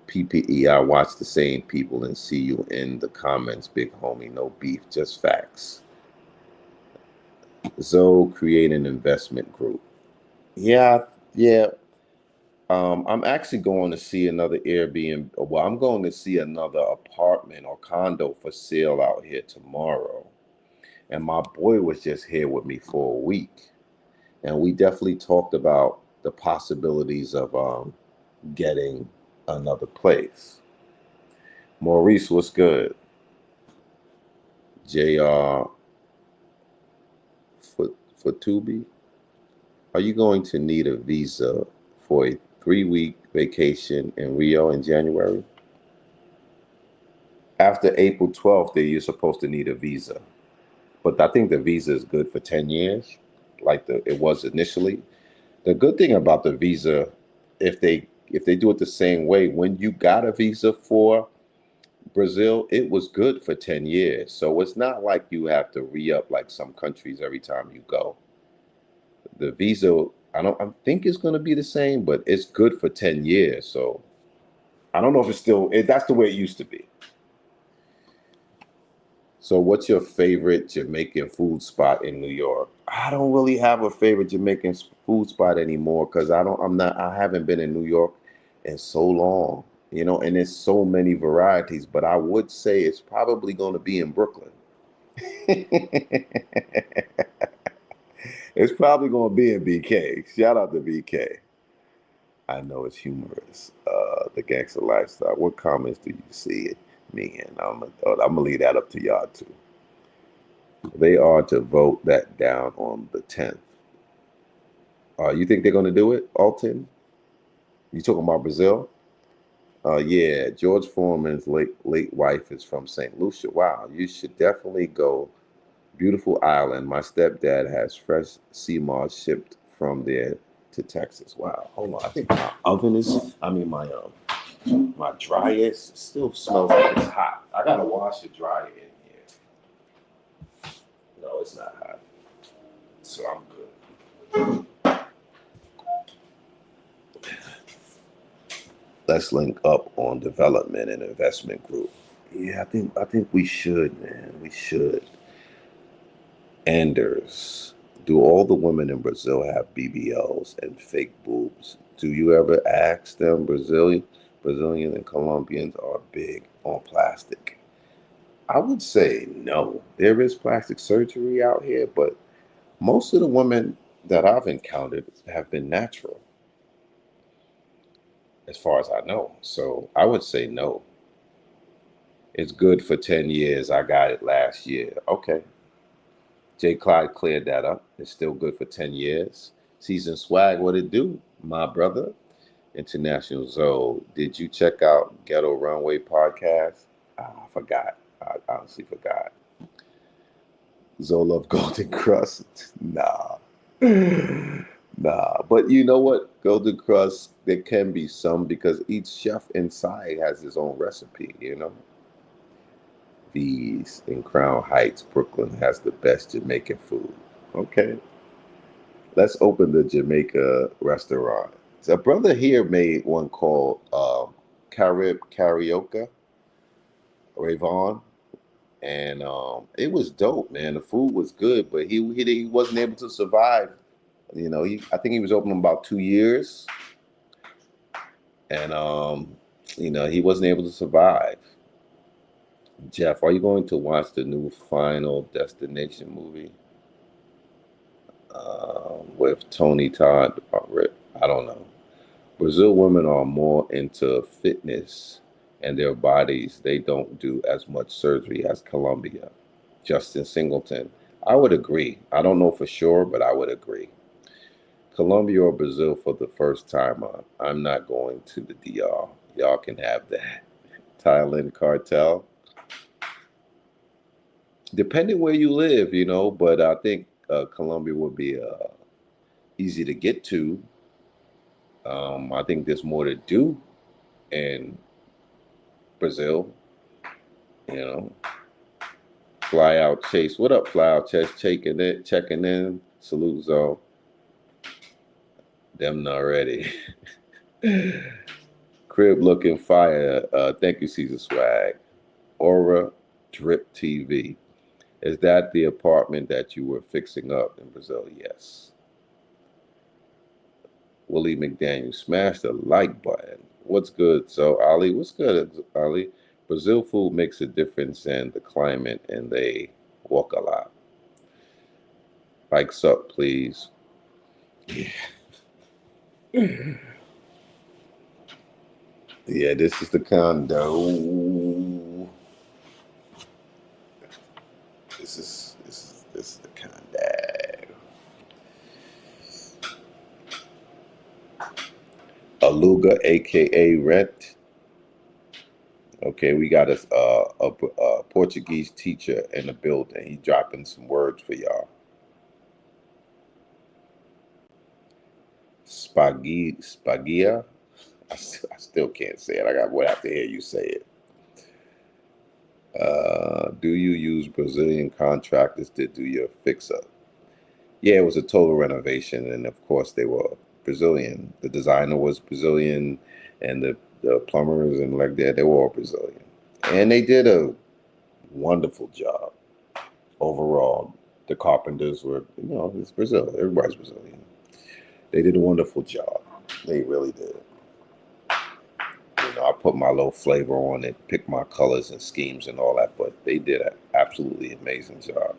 PPE, I watch the same people and see you in the comments, big homie, no beef, just facts. Zoe, create an investment group. Yeah, yeah. I'm actually going to see another Airbnb. Well, I'm going to see another apartment or condo for sale out here tomorrow. And my boy was just here with me for a week. And we definitely talked about the possibilities of getting another place. Maurice, what's good? JR Fatubi, are you going to need a visa for a 3-week vacation in Rio in January? After April 12th, you're supposed to need a visa. But I think the visa is good for 10 years, like it was initially. The good thing about the visa, if they do it the same way, when you got a visa for Brazil, it was good for 10 years. So it's not like you have to re-up like some countries every time you go. The visa, I think it's going to be the same, but it's good for 10 years. So I don't know if it's still, that's the way it used to be. So what's your favorite Jamaican food spot in New York? I don't really have a favorite Jamaican food spot anymore because I haven't been in New York in so long, and there's so many varieties, but I would say it's probably going to be in Brooklyn. It's probably going to be in BK. Shout out to BK. I know it's humorous. The gangster lifestyle. What comments do you see me in? I'm gonna leave that up to y'all too. They are to vote that down on the 10th. You think they're gonna do it, Alton? You talking about Brazil? Yeah, George Foreman's late wife is from St. Lucia. Wow, you should definitely go. Beautiful island. My stepdad has fresh sea moss shipped from there to Texas. Wow. Hold on. I think my oven is. I mean my dryer still smells like it's hot. I gotta wash the dryer in here. No, it's not hot. So I'm good. Let's link up on development and investment group. Yeah, I think we should, man. We should. Anders, do all the women in Brazil have BBLs and fake boobs? Do you ever ask them? Brazilians and Colombians are big on plastic. I would say no. There is plastic surgery out here, but most of the women that I've encountered have been natural, as far as I know. So I would say no. It's good for 10 years. I got it last year. Okay. J. Clyde cleared that up. It's still good for 10 years. Season Swag, what it do, my brother? International Zoe. Did you check out Ghetto Runway podcast? I forgot. I honestly forgot. Zoe love Golden Crust. Nah. Nah. But you know what? Golden Crust, there can be some because each chef inside has his own recipe. These in Crown Heights, Brooklyn has the best Jamaican food. Okay. Let's open the Jamaica restaurant. So a brother here made one called Carib Karaoke, Rayvon, and it was dope, man. The food was good, but he wasn't able to survive. I think he was open about 2 years, and he wasn't able to survive. Jeff, are you going to watch the new Final Destination movie with Tony Todd? I don't know. Brazil women are more into fitness and their bodies. They don't do as much surgery as Colombia. Justin Singleton. I would agree. I don't know for sure, but I would agree. Colombia or Brazil for the first time. I'm not going to the DR. Y'all can have that. Thailand cartel. Depending where you live, but I think Colombia would be easy to get to. I think there's more to do in Brazil. You know, Fly out Chase. What up, Fly out Chase? Checking in. Salute Zoe. Them not ready. Crib looking fire. Thank you, Caesar Swag. Aura Drip TV. Is that the apartment that you were fixing up in Brazil? Yes. Willie McDaniel, smash the like button. What's good? So, Ali, what's good, Ali? Brazil food makes a difference in the climate and they walk a lot. Likes up, please. Yeah. Yeah, this is the condo. This is the condo. Aluga, aka Rent. Okay, we got a Portuguese teacher in the building. He dropping some words for y'all. Spagia. I still can't say it. Would have to hear you say it. Do you use Brazilian contractors to do your fix up? Yeah, it was a total renovation, and of course they were Brazilian. The designer was Brazilian, and the The plumbers and like that, they were all Brazilian. And they did a wonderful job overall. The carpenters were, it's Brazil. Everybody's Brazilian. They did a wonderful job. They really did. I put my little flavor on it, pick my colors and schemes and all that, but they did an absolutely amazing job.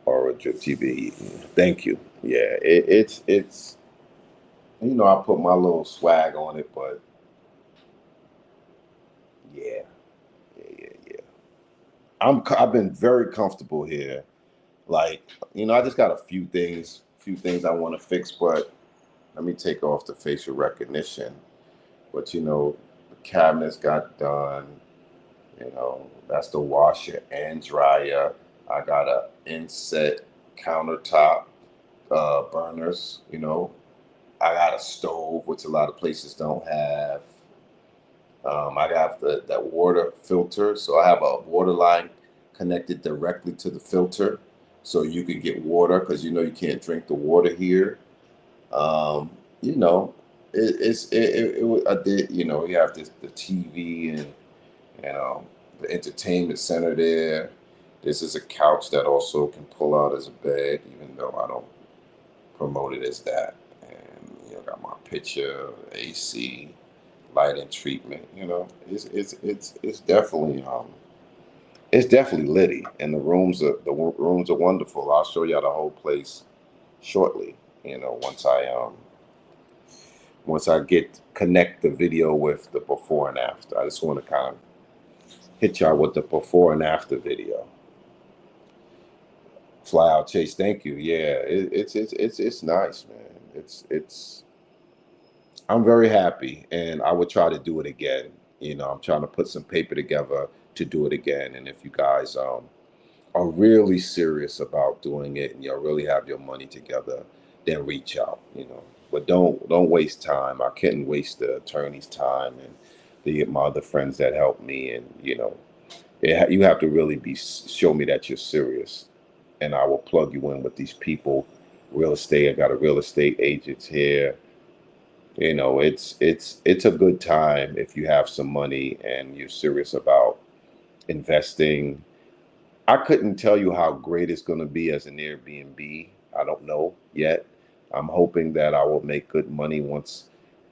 Or Drip TV. Thank you. Yeah, it's I put my little swag on it, but yeah, yeah. I've been very comfortable here. Like, I just got a few things I want to fix, but let me take off the facial recognition. But the cabinets got done. That's the washer and dryer. I got a inset countertop burners. I got a stove, which a lot of places don't have. I got that water filter, so I have a water line connected directly to the filter, so you can get water because you can't drink the water here. Um, you know, I did. You have the TV and the entertainment center there. This is a couch that also can pull out as a bed, even though I don't promote it as that. And got my picture, AC, lighting treatment. It's definitely litty, and the rooms are wonderful. I'll show y'all the whole place shortly. Once I get connect the video with the before and after. I just want to kind of hit y'all with the before and after video. Fly out Chase, thank you. Yeah, it's nice, man. It's I'm very happy, and I would try to do it again. I'm trying to put some paper together to do it again. And if you guys are really serious about doing it and y'all really have your money together, then reach out. But don't waste time. I couldn't waste the attorney's time and my other friends that helped me, and you have to really show me that you're serious, and I will plug you in with these people. Real estate. I got a real estate agents here. It's a good time if you have some money and you're serious about investing. I couldn't tell you how great it's going to be as an Airbnb. I don't know yet. I'm hoping that I will make good money once,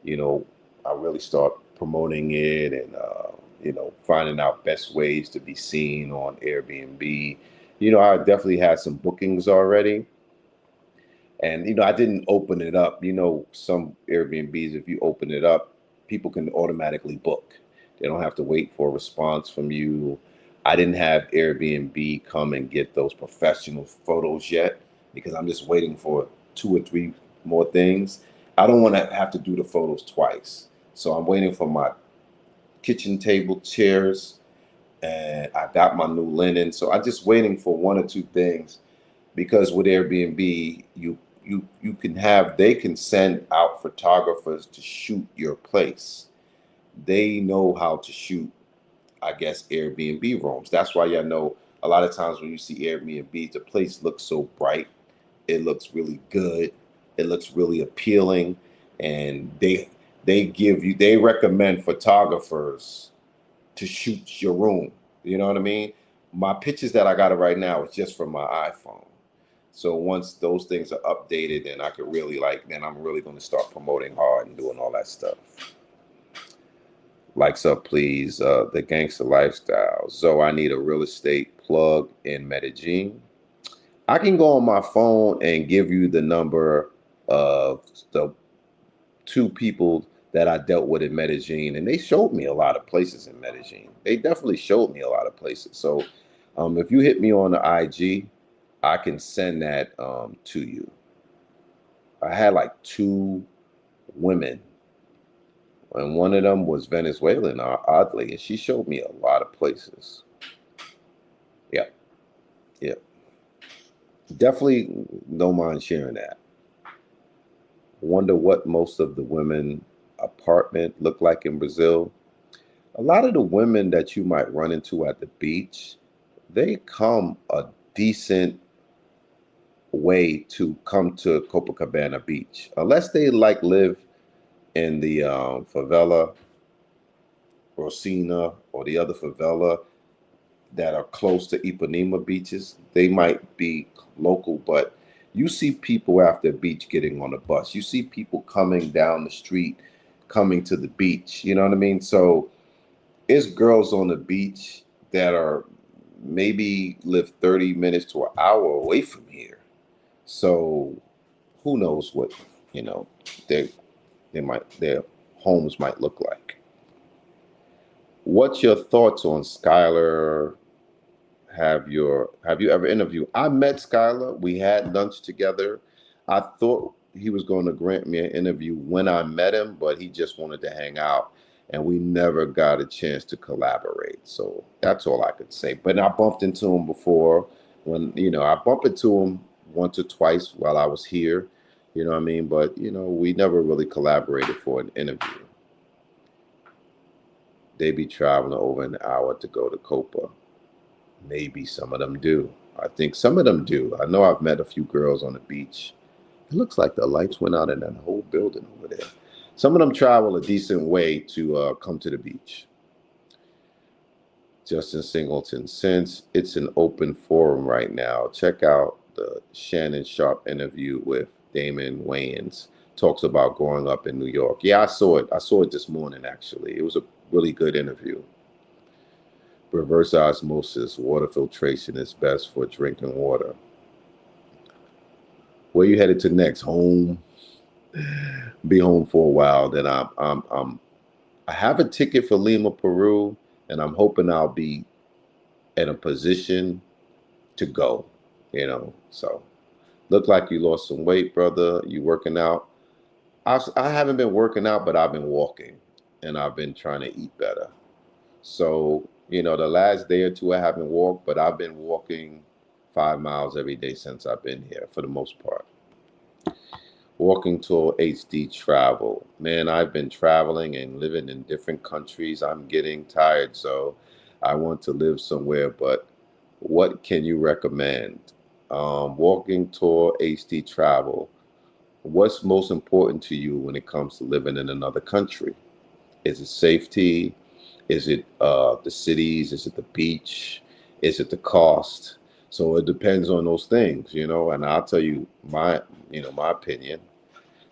you know, I really start promoting it and, finding out best ways to be seen on Airbnb. I definitely had some bookings already. And I didn't open it up. Some Airbnbs, if you open it up, people can automatically book. They don't have to wait for a response from you. I didn't have Airbnb come and get those professional photos yet because I'm just waiting for 2 or 3 more things. I don't want to have to do the photos twice. So I'm waiting for my kitchen table chairs, and I got my new linen. So I'm just waiting for 1 or 2 things, because with Airbnb, you can have they can send out photographers to shoot your place. They know how to shoot, I guess, Airbnb rooms. That's why y'all know a lot of times when you see Airbnb, the place looks so bright. It looks really good. It looks really appealing, and they recommend photographers to shoot your room. You know what I mean? My pictures that I got right now is just from my iPhone. So once those things are updated, then I could really then I'm really going to start promoting hard and doing all that stuff. Likes up, please. The gangster lifestyle. So I need a real estate plug in Medellin. I can go on my phone and give you the number of the 2 people that I dealt with in Medellin, and they showed me a lot of places in Medellin. They definitely showed me a lot of places. So if you hit me on the IG, I can send that to you. I had like 2 women, and one of them was Venezuelan, oddly, and she showed me a lot of places. Yeah, yeah. Definitely don't mind sharing that. Wonder what most of the women apartment look like in Brazil. A lot of the women that you might run into at the beach, they come a decent way to come to Copacabana Beach, unless they live in the favela, Rosina, or the other favela that are close to Ipanema beaches, they might be local, but you see people after the beach getting on a bus. You see people coming down the street, coming to the beach. You know what I mean? So it's girls on the beach that are maybe live 30 minutes to an hour away from here. So who knows what, you know, they their homes might look like. What's your thoughts on Skylar? Have you ever interviewed? I met Skylar. We had lunch together. I thought he was going to grant me an interview when I met him, but he just wanted to hang out, and we never got a chance to collaborate. So that's all I could say. But I bumped into him before when, I bumped into him once or twice while I was here. You know what I mean? But we never really collaborated for an interview. They be traveling over an hour to go to Copa. Maybe some of them do. I think some of them do. I know I've met a few girls on the beach. It looks like the lights went out in that whole building over there. Some of them travel a decent way to come to the beach. Justin Singleton, since it's an open forum right now, check out the Shannon Sharp interview with Damon Wayans. Talks about growing up in New York. Yeah, I saw it. I saw it this morning, actually. It was a really good interview. Reverse osmosis, water filtration is best for drinking water. Where you headed to next? Home. Be home for a while. Then I have a ticket for Lima, Peru, and I'm hoping I'll be in a position to go. So look like you lost some weight, brother. You working out? I haven't been working out, but I've been walking, and I've been trying to eat better. So, the last day or two I haven't walked, but I've been walking 5 miles every day since I've been here for the most part. Walking tour HD travel. Man, I've been traveling and living in different countries. I'm getting tired, so I want to live somewhere, but what can you recommend? Walking tour HD travel. What's most important to you when it comes to living in another country? Is it safety? Is it the cities? Is it the beach? Is it the cost? So it depends on those things, and I'll tell you my opinion.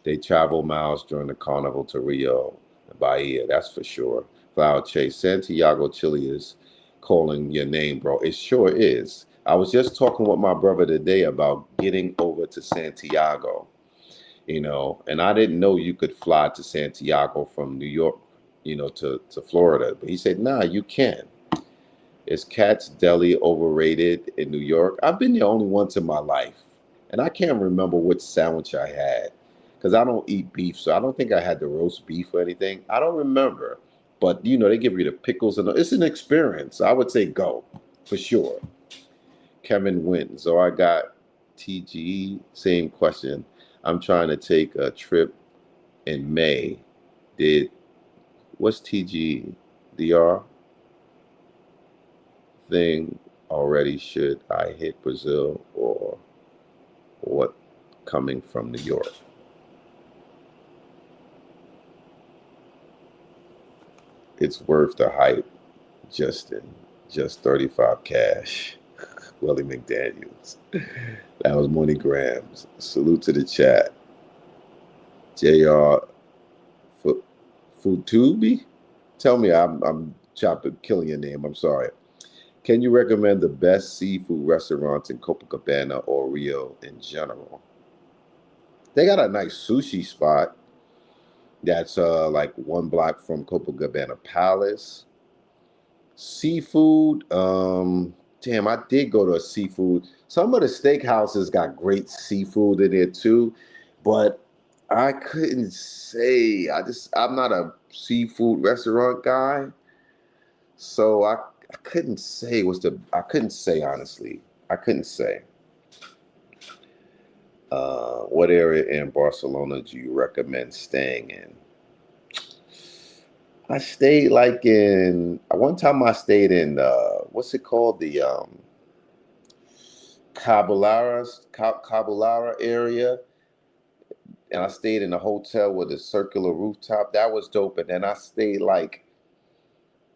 They travel miles during the carnival to Rio and Bahia, that's for sure. Flower Chase, Santiago, Chile is calling your name, bro. It sure is. I was just talking with my brother today about getting over to Santiago, and I didn't know you could fly to Santiago from New York, to Florida. But he said, nah, you can. Is Cat's Deli overrated in New York? I've been there only once in my life, and I can't remember which sandwich I had because I don't eat beef, so I don't think I had the roast beef or anything. I don't remember, but they give you the pickles and it's an experience. I would say go for sure. Kevin wins. So I got TGE. Same question. I'm trying to take a trip in May. Did what's TGE? DR thing already? Should I hit Brazil or what? Coming from New York. It's worth the hype, Justin. Just 35 cash. Willie McDaniels. That was Money Grams. Salute to the chat. JR Futubi? Tell me I'm chopping, killing your name. I'm sorry. Can you recommend the best seafood restaurants in Copacabana or Rio in general? They got a nice sushi spot that's like one block from Copacabana Palace. Seafood, damn, I did go to a seafood. Some of the steakhouses got great seafood in there too, but I couldn't say. I'm not a seafood restaurant guy, so I couldn't say I couldn't say honestly. I couldn't say. What area in Barcelona do you recommend staying in? I stayed like in one time. I stayed in what's it called, the Caballera area. and I stayed in a hotel with a circular rooftop. That was dope. And then I stayed like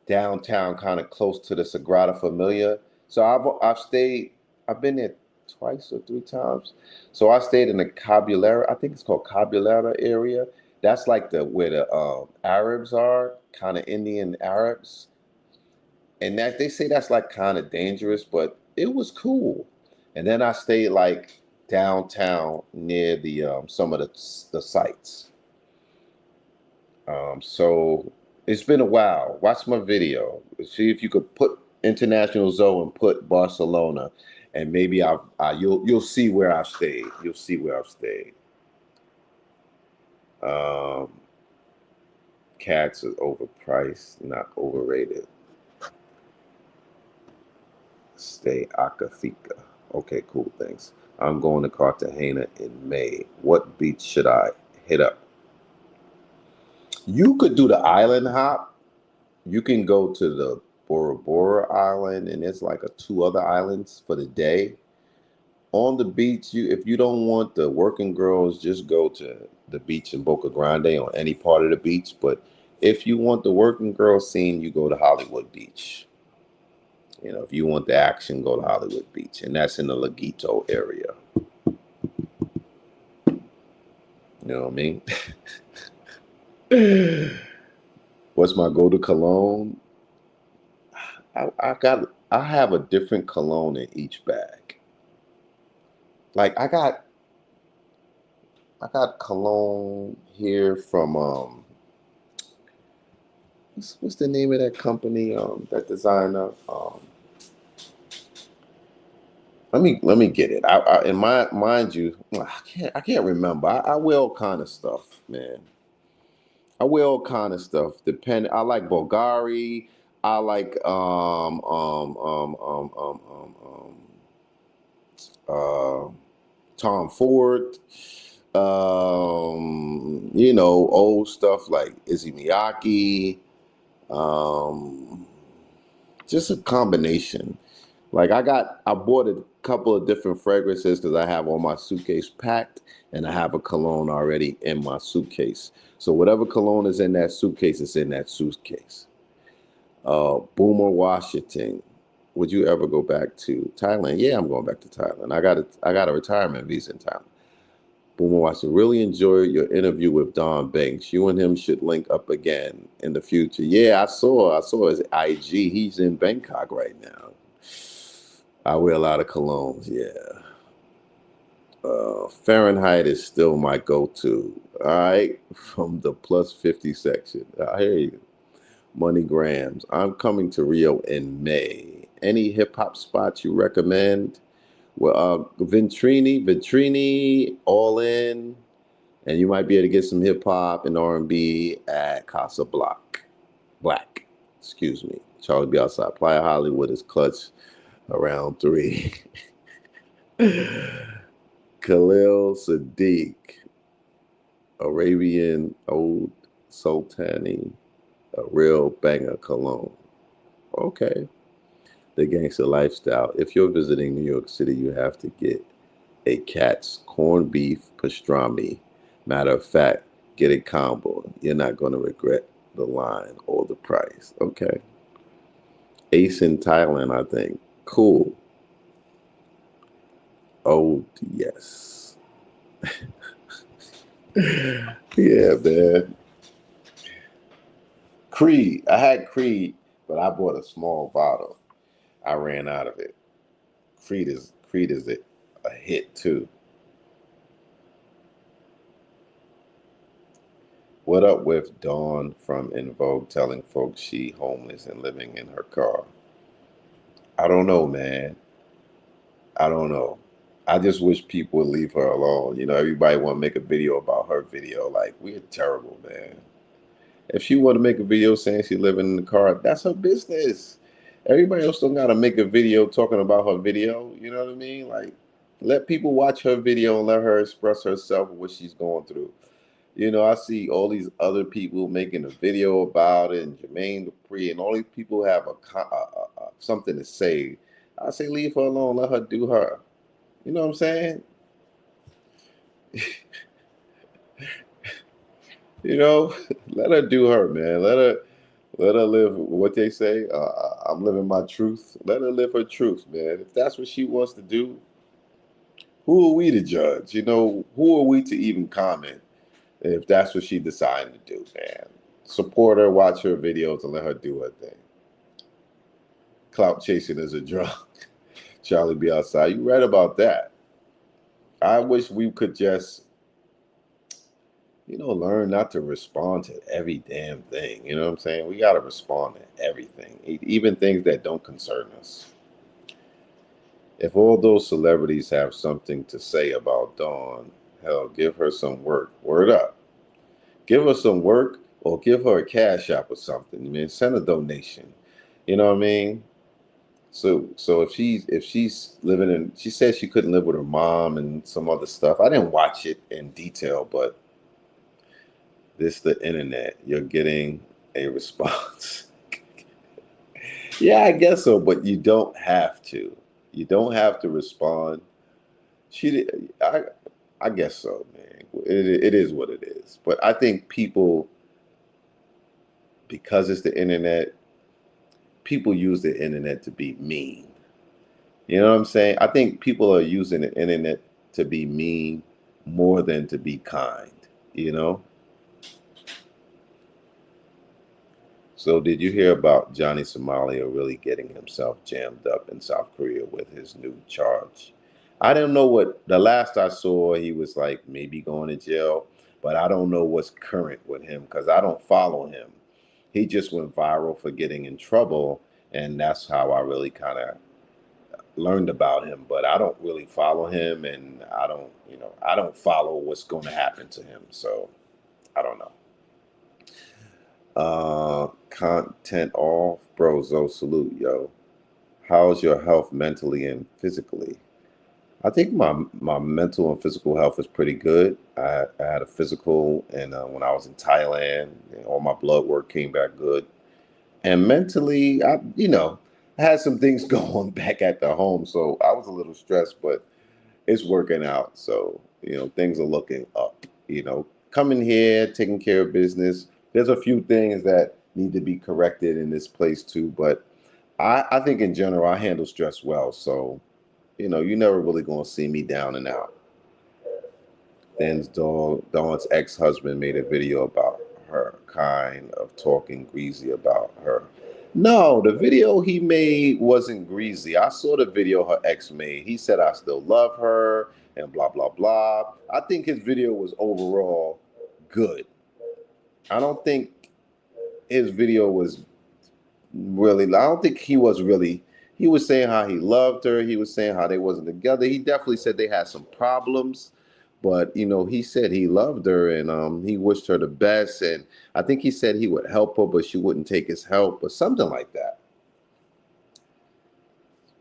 downtown, kind of close to the Sagrada Familia. So I've stayed. I've been there twice or three times. So I stayed in the Cabulera. I think it's called Cabulera area. That's like the where the Arabs are, kind of Indian Arabs, and that they say that's like kind of dangerous, but it was cool. And then I stayed like downtown near the some of the sites. So it's been a while. Watch my video. See if you could put International Zoo and put Barcelona, and maybe you'll see where I've stayed. You'll see where I've stayed. Um, Cats are overpriced, not overrated. Stay Acapulco. Okay, cool. Thanks. I'm going to Cartagena in May. What beach should I hit up? You could do the island hop. You can go to the Bora Bora Island, and it's like two other islands for the day. On the beach, if you don't want the working girls, just go to the beach in Boca Grande on any part of the beach. But if you want the working girl scene, you go to Hollywood Beach. If you want the action, go to Hollywood Beach, and that's in the Laguito area. You know what I mean? What's my go to cologne? I have a different cologne in each bag. Like I got cologne here from what's the name of that company that designer let me get it. And mind you, I can't remember. I wear all kind of stuff, man. I wear all kind of stuff. I like Bulgari. I like uh, Tom Ford. Old stuff like Izzy Miyake. Um, just a combination. Like I bought a couple of different fragrances because I have all my suitcase packed, and I have a cologne already in my suitcase. So whatever cologne is in that suitcase is in that suitcase. Boomer Washington. Would you ever go back to Thailand? Yeah, I'm going back to Thailand. I got a retirement visa in Thailand. Boomer Washington. Really enjoyed your interview with Don Banks. You and him should link up again in the future. Yeah, I saw his IG. He's in Bangkok right now. I wear a lot of colognes, yeah. Fahrenheit is still my go-to. All right, from the plus 50 section. I hear you. Money Grams. I'm coming to Rio in May. Any hip hop spots you recommend? Well, Ventrini, All In, and you might be able to get some hip hop and R&B at Casa Black. Excuse me. Charlie B outside. Playa Hollywood is clutch around 3. Khalil Sadiq, Arabian Old Sultani, a real banger cologne. Okay. The gangster lifestyle. If you're visiting New York City, you have to get a Cat's corned beef pastrami. Matter of fact, get a combo. You're not going to regret the line or the price. Okay. Ace in Thailand, I think. Cool. Oh, yes. Yeah, man. Creed. I had Creed, but I bought a small bottle. I ran out of it. Creed is a hit too. What up with Dawn from In Vogue telling folks she homeless and living in her car? I don't know, man. I don't know. I just wish people would leave her alone. Everybody want to make a video about her video. Like, we're terrible, man. If she want to make a video saying she living in the car, that's her business. Everybody else don't got to make a video talking about her video. You know what I mean? Like, let people watch her video and let her express herself and what she's going through. I see all these other people making a video about it, and Jermaine Dupri, and all these people have something to say. I say, leave her alone. Let her do her. You know what I'm saying? You know, let her do her, man. Let her live what they say. I'm living my truth. Let her live her truth, man. If that's what she wants to do, who are we to judge? You know, who are we to even comment if that's what she decided to do, man? Support her, watch her videos, and let her do her thing. Clout chasing is a drug. Charlie be outside. You read about that. I wish we could just, learn not to respond to every damn thing. You know what I'm saying? We got to respond to everything, even things that don't concern us. If all those celebrities have something to say about Dawn, hell, give her some work. Word up. Give her some work or give her a cash app or something. I mean, send a donation. You know what I mean? So if she's living in, she said she couldn't live with her mom and some other stuff. I didn't watch it in detail, but this the internet. You're getting a response. Yeah, I guess so, but you don't have to. You don't have to respond. She did. I guess so, man. It is what it is. But I think people, because it's the internet, people use the internet to be mean. You know what I'm saying? I think people are using the internet to be mean more than to be kind, you know? So did you hear about Johnny Somalia really getting himself jammed up in South Korea with his new charge? I don't know what the last I saw, he was like maybe going to jail, but I don't know what's current with him because I don't follow him. He just went viral for getting in trouble, and that's how I really kind of learned about him, but I don't really follow him, and I don't follow what's going to happen to him. So I don't know. Content off, bro. Zo, salute, yo. How's your health mentally and physically? I think my mental and physical health is pretty good. I had a physical, and when I was in Thailand, all my blood work came back good. And mentally, I had some things going back at the home, so I was a little stressed, but it's working out. So, things are looking up. Coming here, taking care of business. There's a few things that need to be corrected in this place too, but I think in general I handle stress well. So, you're never really gonna see me down and out. Dawn's ex-husband made a video about her, kind of talking greasy about her. No, the video he made wasn't greasy. I saw the video her ex made. He said, I still love her and blah, blah, blah. I think his video was overall good. I don't think his video was really, I don't think he was saying how he loved her. He was saying how they wasn't together. He definitely said they had some problems, but he said he loved her, and he wished her the best. And I think he said he would help her, but she wouldn't take his help or something like that.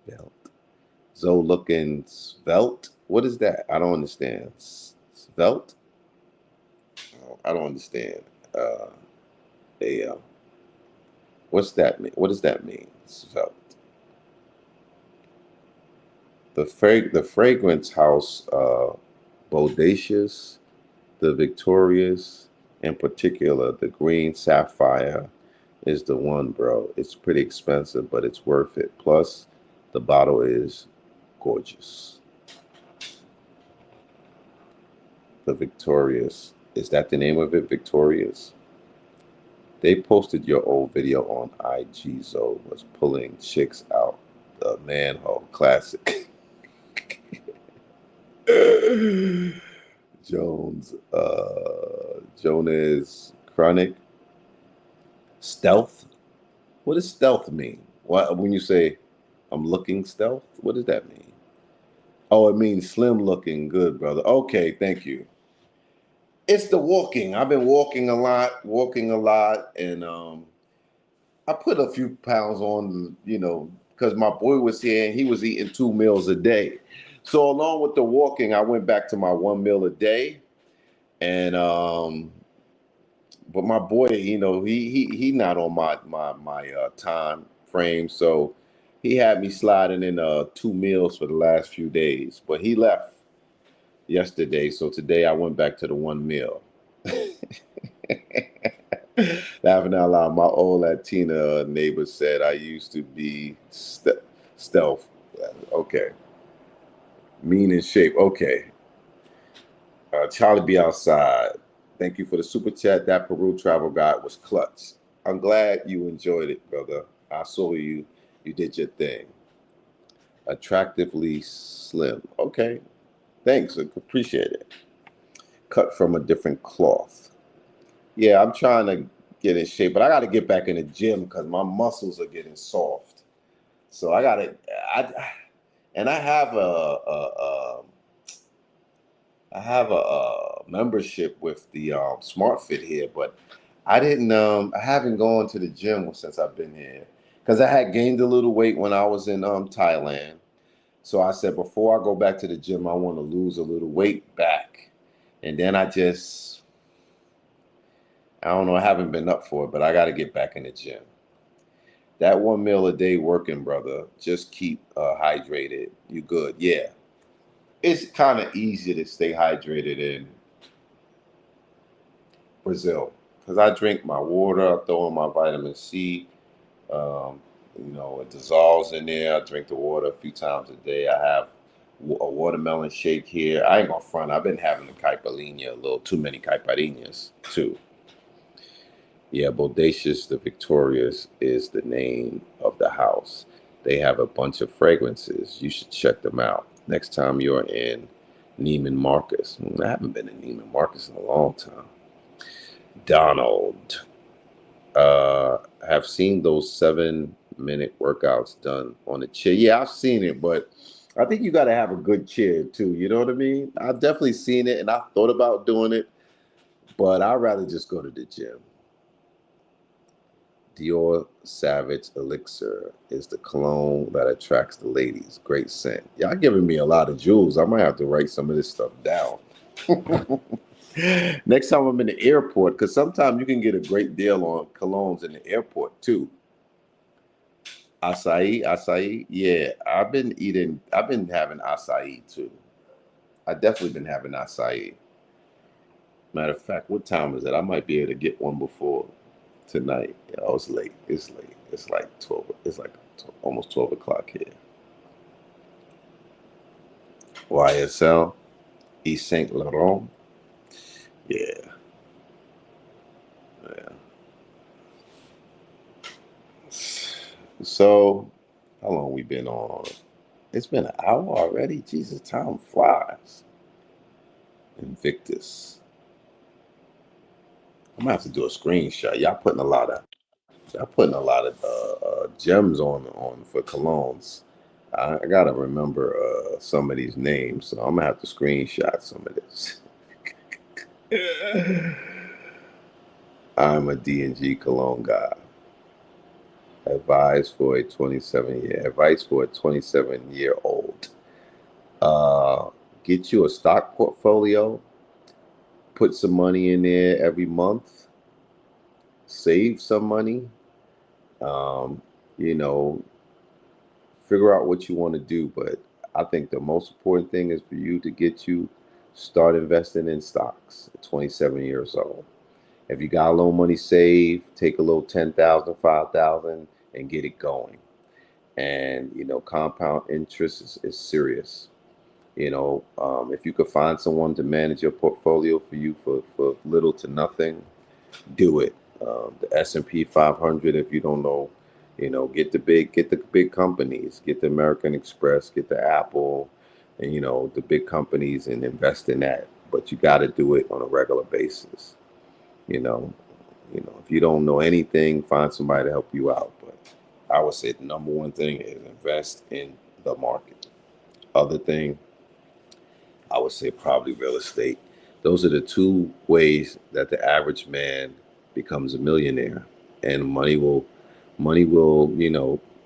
Yeah. Zoe looking svelte. What is that? I don't understand. Svelte? Oh, I don't understand. Uh, a What's that mean? What does that mean? Svelte. The fragrance house, bodacious, the Victorious, in particular, the green sapphire is the one, bro. It's pretty expensive, but it's worth it. Plus, the bottle is gorgeous. The Victorious. Is that the name of it? Victorious? They posted your old video on IG. Zoe was pulling chicks out the manhole. Classic. Jonas Chronic. Stealth. What does stealth mean? What when you say I'm looking stealth? What does that mean? Oh, it means slim looking. Good, brother. Okay, thank you. It's the walking. I've been walking a lot, and I put a few pounds on, because my boy was here and he was eating 2 meals a day. So along with the walking, I went back to my 1 meal a day, and but my boy, he not on my time frame, so he had me sliding in 2 meals for the last few days. But he left yesterday, so today I went back to the 1 meal. Laughing out loud, my old Latina neighbor said I used to be stealth. Okay. Mean in shape. Okay. Charlie be outside. Thank you for the super chat. That Peru travel guide was clutch. I'm glad you enjoyed it, brother. I saw you. You did your thing. Attractively slim. Okay. Thanks. I appreciate it. Cut from a different cloth. Yeah, I'm trying to get in shape, but I got to get back in the gym because my muscles are getting soft. So I got to, and I have a membership with the Smart Fit here, but I haven't gone to the gym since I've been here because I had gained a little weight when I was in Thailand. So I said before I go back to the gym, I want to lose a little weight back, and then I don't know, I haven't been up for it, but I got to get back in the gym. That one meal a day working, brother. Just keep hydrated. You good? Yeah. It's kind of easy to stay hydrated in Brazil because I drink my water. I throw in my vitamin C. Um, it dissolves in there. I drink the water a few times a day. I have a watermelon shake here. I ain't gonna front. I've been having the caipirinha, a little too many caipirinhas too. Yeah, Bodacious the Victorious is the name of the house. They have a bunch of fragrances. You should check them out next time you're in Neiman Marcus. I haven't been in Neiman Marcus in a long time. Donald, have seen those 7-minute workouts done on a chair. Yeah, I've seen it, but I think you got to have a good chair too. You know what I mean? I've definitely seen it and I thought about doing it, but I'd rather just go to the gym. Dior Savage Elixir is the cologne that attracts the ladies. Great scent. Y'all giving me a lot of jewels. I might have to write some of this stuff down. Next time I'm in the airport, because sometimes you can get a great deal on colognes in the airport too. Acai. Yeah, I've been having acai too. I definitely been having acai. Matter of fact, what time is it? I might be able to get one before tonight. Oh, it's late. It's late. It's like 12. It's like almost 12 o'clock here. YSL, East Saint Laurent. Yeah, yeah. So, how long we been on? It's been an hour already. Jesus, time flies. Invictus. I'm gonna have to do a screenshot. Y'all putting a lot of gems on for colognes. I gotta remember some of these names, so I'm gonna have to screenshot some of this. I'm a D&G cologne guy. Advice for a 27-year-old. Get you a stock portfolio. Put some money in there every month. Save some money. Um, you know, Figure out what you want to do. But I think the most important thing is for you to start investing in stocks at 27 years old. If you got a little money saved, take a little 10,000, 5,000, and get it going. And compound interest is serious. If you could find someone to manage your portfolio for you for little to nothing, do it. The S&P 500, if you don't know, get the big companies, get the American Express, get the Apple, and the big companies, and invest in that. But you got to do it on a regular basis. You know, if you don't know anything, find somebody to help you out. But I would say the number one thing is invest in the market. Other thing, I would say probably real estate. Those are the two ways that the average man becomes a millionaire, and money will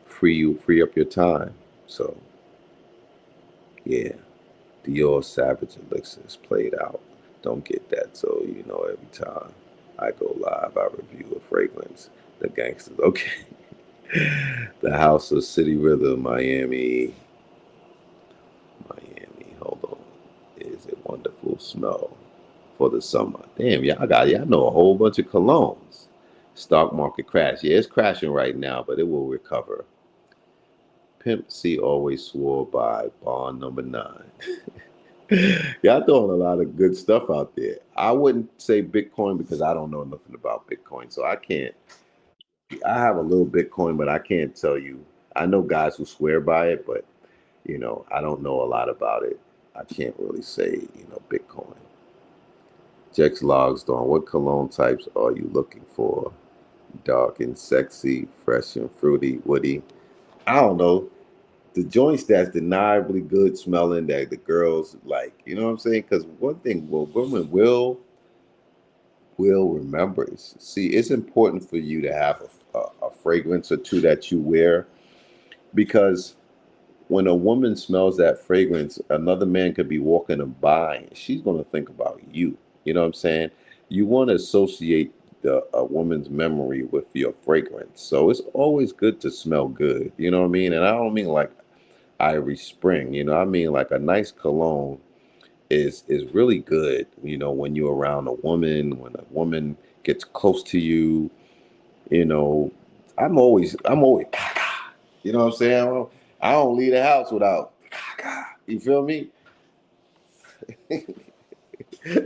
free up your time. So yeah, Dior Savage Elixir is played out. Don't get that. So every time I go live, I review a fragrance. The gangsters. Okay. The House of City Rhythm, Miami. Hold on. Is a wonderful smell. for the summer. Damn, y'all know a whole bunch of colognes. Stock market crash. Yeah, it's crashing right now, but it will recover. Pimp C always swore by bond number 9. Y'all throwing a lot of good stuff out there. I wouldn't say Bitcoin because I don't know nothing about Bitcoin, so I can't. I have a little Bitcoin, but I can't tell you. I know guys who swear by it, but I don't know a lot about it. I can't really say, Bitcoin. Jex logs on. What cologne types are you looking for? Dark and sexy, fresh and fruity, woody. I don't know. The joints that's deniably good smelling that the girls like. You know what I'm saying? Because one thing, well, women will remember is, see, it's important for you to have a fragrance or two that you wear, because when a woman smells that fragrance, another man could be walking by and she's going to think about you. You know what I'm saying? You want to associate a woman's memory with your fragrance. So it's always good to smell good. You know what I mean? And I don't mean like Irish Spring. I mean like a nice cologne is really good. When you're around a woman, when a woman gets close to you. You know, I'm always. You know what I'm saying? I don't leave the house without. You feel me?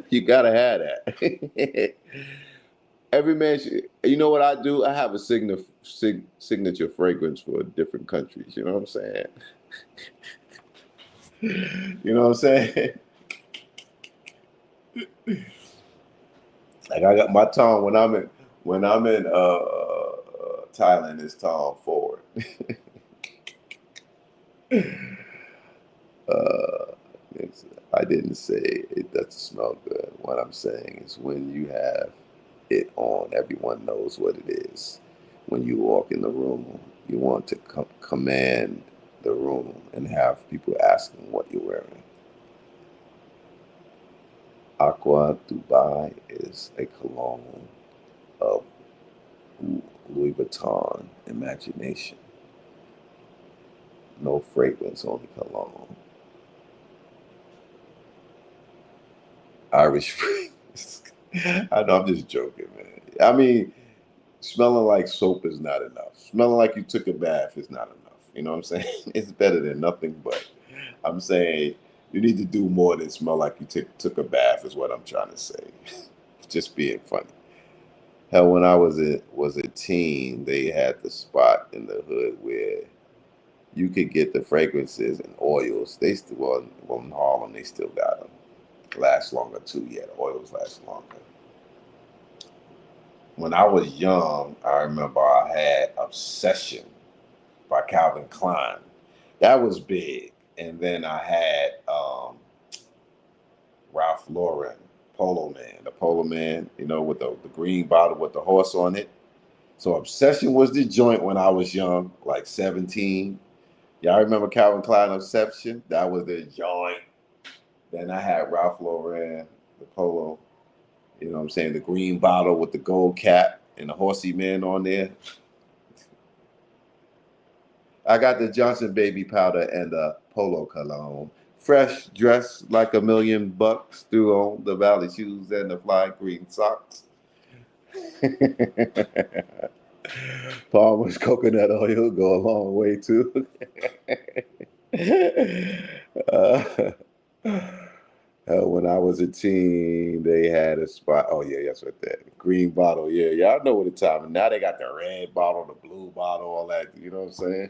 You gotta have that. Every man should. You know what I do? I have a signature fragrance for different countries. You know what I'm saying? You know what I'm saying? Like I got my Tom when I'm in Thailand. It's Tom Ford. Uh, I didn't say it doesn't smell good. What I'm saying is when you have it on, everyone knows what it is. When you walk in the room, you want to command the room and have people asking what you're wearing. Aqua Dubai is a cologne of Louis Vuitton imagination. No fragrance, only cologne. Irish fragrance. I know, I'm just joking, man. I mean, smelling like soap is not enough. Smelling like you took a bath is not enough. You know what I'm saying? It's better than nothing, but I'm saying you need to do more than smell like you took a bath, is what I'm trying to say. Just being funny. Hell, when I was a teen, they had the spot in the hood where you could get the fragrances and oils. They still, well, in Harlem, they still got them. Last longer too. Yeah, the oils last longer. When I was young, I remember I had Obsession by Calvin Klein. That was big. And then I had Ralph Lauren, Polo Man, the Polo Man, with the green bottle with the horse on it. So Obsession was the joint when I was young, like 17. Y'all remember Calvin Klein Obsession? That was the joint. Then I had Ralph Lauren, the Polo, what I'm saying, the green bottle with the gold cap and the horsey man on there. I got the Johnson baby powder and the Polo cologne. Fresh, dressed like $1,000,000, threw on the Valley shoes and the fly green socks. Palmer's coconut oil go a long way too. uh, when I was a teen, they had a spot. Oh yeah, that's what that green bottle. Yeah, y'all know what the time. And now they got the red bottle, the blue bottle, all that. You know what I'm saying?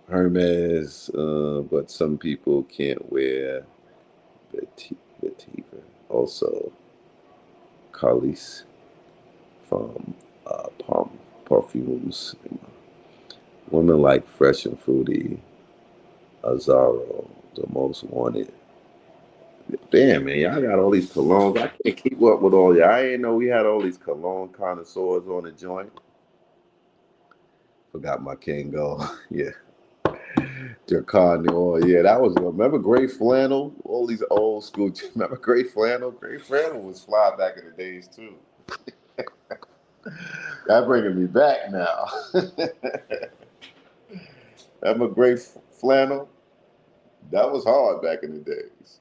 Hermes, but some people can't wear vetiver. Also, Carlis from Palm Perfumes. Women like fresh and fruity. Azaro, the most wanted. Damn, man, y'all got all these colognes. I can't keep up with all y'all. I ain't know we had all these cologne connoisseurs on the joint. Forgot my Kango. Yeah. Jacquard oil. Yeah, that was, remember Gray Flannel? All these old school. Remember Gray Flannel? Gray Flannel was fly back in the days, too. That bringing me back now. Remember Gray Flannel? That was hard back in the days.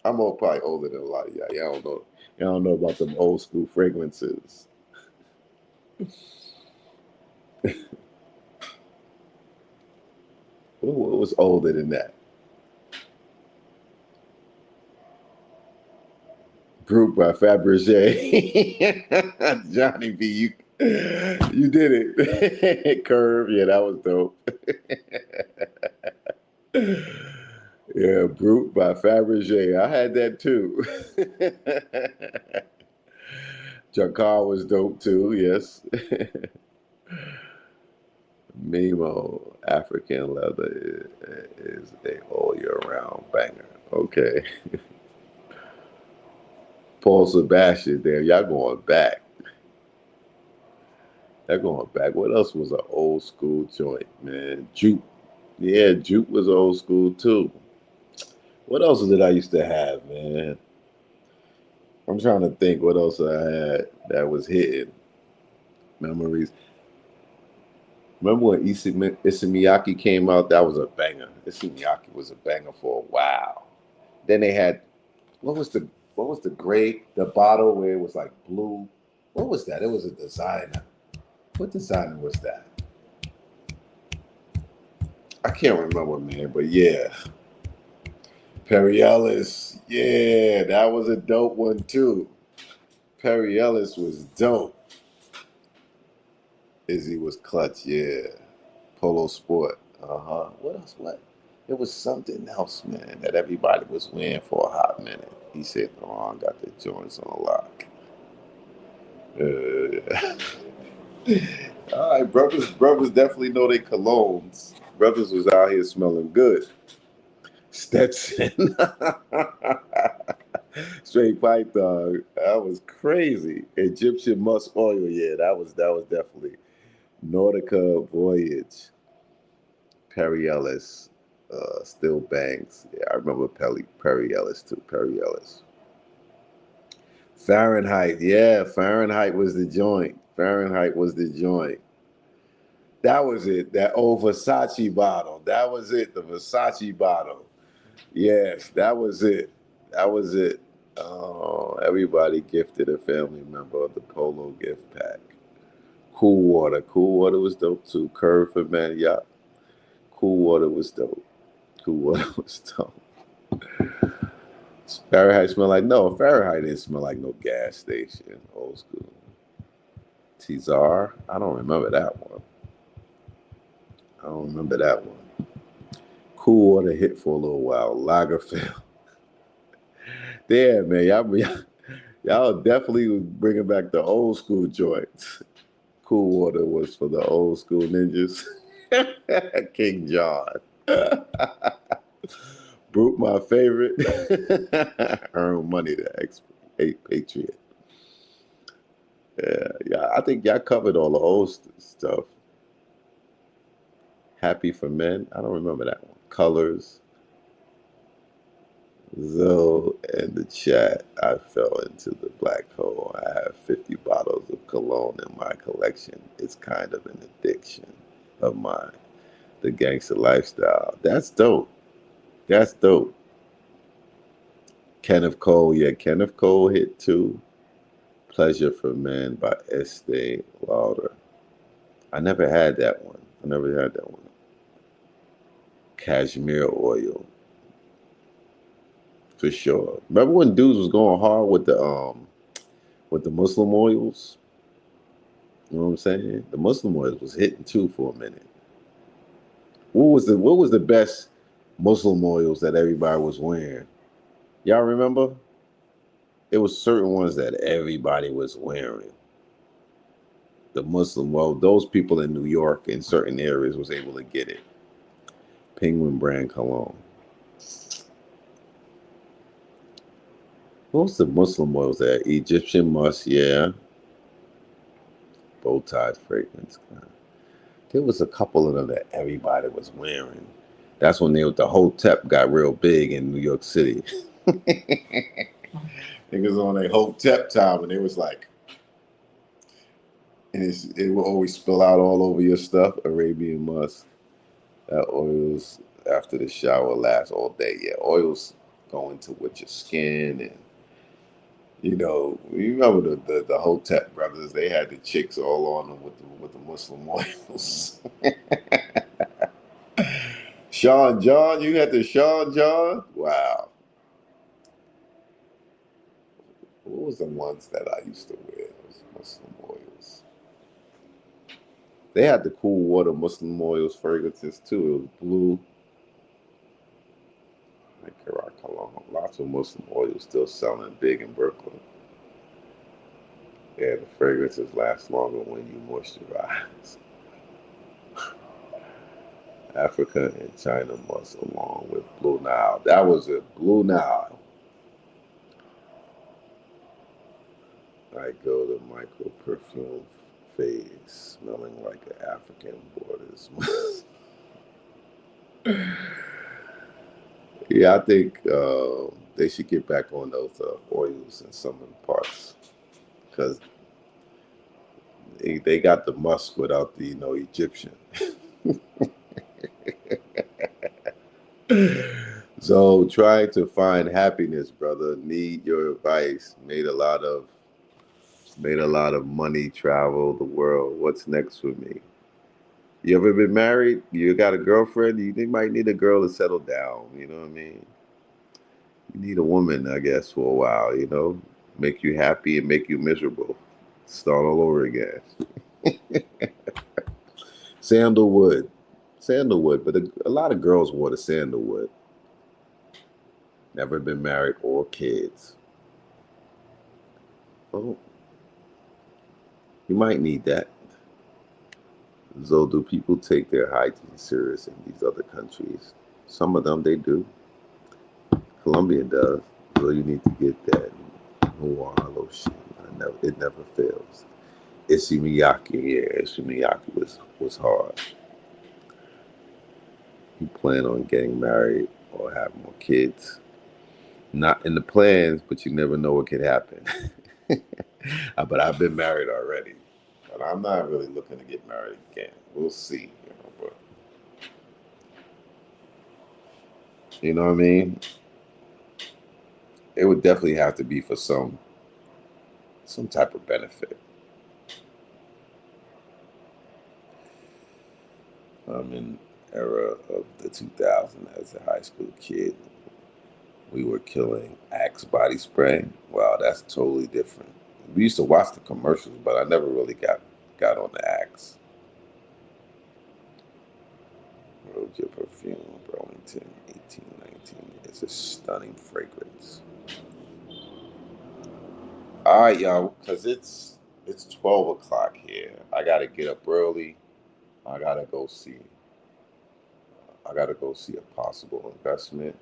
I'm probably older than a lot of y'all. Y'all don't know. Y'all don't know about them old school fragrances. What was older than that? Group by Fabergé. Johnny B, you did it. Curve, yeah, that was dope. Yeah, Brute by Fabergé. I had that too. Jakar was dope too, yes. Mimo, African leather is a all year round banger. Okay. Paul Sebastian there. Y'all going back. Y'all going back. What else was an old school joint, man? Juke. Yeah, Juke was old school too. What else did I used to have, man? I'm trying to think what else I had that was hitting. Memories. Remember when Isamiyaki came out? That was a banger. Isamiyaki was a banger for a while. Then they had what was the gray the bottle where it was like blue? What was that? It was a designer. What designer was that? I can't remember, man. But yeah, Perry Ellis. Yeah, that was a dope one too. Perry Ellis was dope. Izzy was clutch. Yeah, Polo Sport. What else? What? It was something else, man, that everybody was wearing for a hot minute. He said, "Oh, I got the joints on lock." All right, brothers definitely know they colognes. Brothers was out here smelling good. Stetson, straight pipe dog. That was crazy. Egyptian musk oil, yeah, that was definitely Nautica Voyage. Perry Ellis, Still Banks. Yeah, I remember Perry Ellis too. Perry Ellis. Fahrenheit, yeah, Fahrenheit was the joint. Fahrenheit was the joint. That was it. That old Versace bottle. That was it. The Versace bottle. Yes, that was it. That was it. Oh, everybody gifted a family member of the Polo gift pack. Cool Water. Cool Water was dope too. Curve for Man Yacht. Cool Water was dope. Cool Water was dope. Fahrenheit smelled like no. Fahrenheit didn't smell like no gas station. Old school. Tizar. I don't remember that one. I don't remember that one. Cool Water hit for a little while. Lagerfeld. Damn, man. Y'all definitely bringing back the old school joints. Cool Water was for the old school ninjas. King John. Brute, my favorite. Earn money to Patriot. Yeah. I think y'all covered all the old stuff. Happy for Men. I don't remember that one. Colors. Zoe in the chat. I fell into the black hole. I have 50 bottles of cologne in my collection. It's kind of an addiction of mine. The gangster lifestyle. That's dope. That's dope. Kenneth Cole. Yeah, Kenneth Cole hit too. Pleasure for Men by Estee Lauder. I never had that one. Cashmere oil. For sure. Remember when dudes was going hard with the Muslim oils? You know what I'm saying? The Muslim oils was hitting too for a minute. What was the best Muslim oils that everybody was wearing? Y'all remember? It was certain ones that everybody was wearing. The Muslim, well, those people in New York in certain areas was able to get it. Penguin brand cologne. What's the Muslim oils there? Egyptian musk, yeah. Bow tie fragrance. There was a couple of them that everybody was wearing. That's when the Hotep got real big in New York City. Niggas on a Hotep time, and it was like, and it will always spill out all over your stuff. Arabian musk. That oils. after the shower lasts all day. Yeah, oils go into with your skin, and you remember the Hotep brothers? They had the chicks all on them with the Muslim oils. Sean John, you had the Sean John. Wow, what was the ones that I used to wear? Those Muslim oils. They had the cool water Muslim oils fragrances too. It was blue. Like Cologne. Lots of Muslim oils still selling big in Brooklyn. Yeah, the fragrances last longer when you moisturize. Africa and China must along with Blue Nile. That was it, Blue Nile. I go to micro perfume phase, smelling like an African borders. Yeah, I think they should get back on those oils in some of the parts because they got the musk without the Egyptian. So trying to find happiness, brother. Need your advice. Made a lot of money, travel the world. What's next for me? You ever been married? You got a girlfriend? You might need a girl to settle down. You know what I mean? You need a woman, I guess, for a while. Make you happy and make you miserable. Start all over again. Sandalwood, sandalwood. But a lot of girls want a sandalwood. Never been married or kids. Well, you might need that. So, do people take their hygiene serious in these other countries? Some of them they do. Colombia does. So you need to get that noir lotion. It never fails. Issey Miyake, yeah, Issey Miyake was hard. You plan on getting married or having more kids? Not in the plans, but you never know what could happen. But I've been married already, but I'm not really looking to get married again. We'll see, but you know what I mean. It would definitely have to be for some type of benefit. I'm in era of the 2000s as a high school kid. We were killing Axe body spray. Wow, that's totally different. We used to watch the commercials, but I never really got on the Axe. Roja perfume, Burlington, 1819. It's a stunning fragrance. All right, y'all, because it's 12 o'clock here. I gotta get up early. I gotta go see. I gotta go see a possible investment.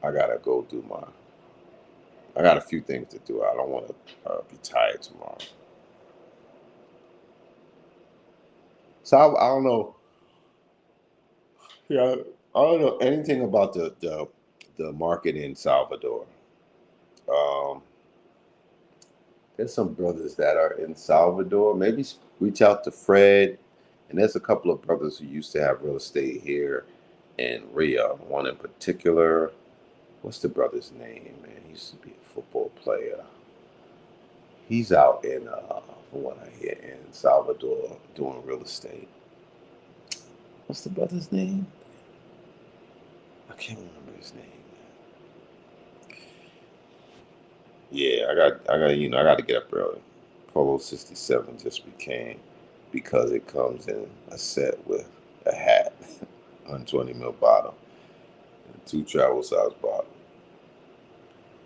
I gotta go do my. I got a few things to do. I don't want to be tired tomorrow. So I don't know. Yeah, I don't know anything about the market in Salvador. Um, there's some brothers that are in Salvador. Maybe reach out to Fred. And there's a couple of brothers who used to have real estate here in Rio. One in particular. What's the brother's name, man? He used to be a football player. He's out from what I hear, in Salvador doing real estate. What's the brother's name? I can't remember his name. Yeah, I got to get up early. Polo 67 just became because it comes in a set with a hat, 120 mil bottle, and two travel size bottles.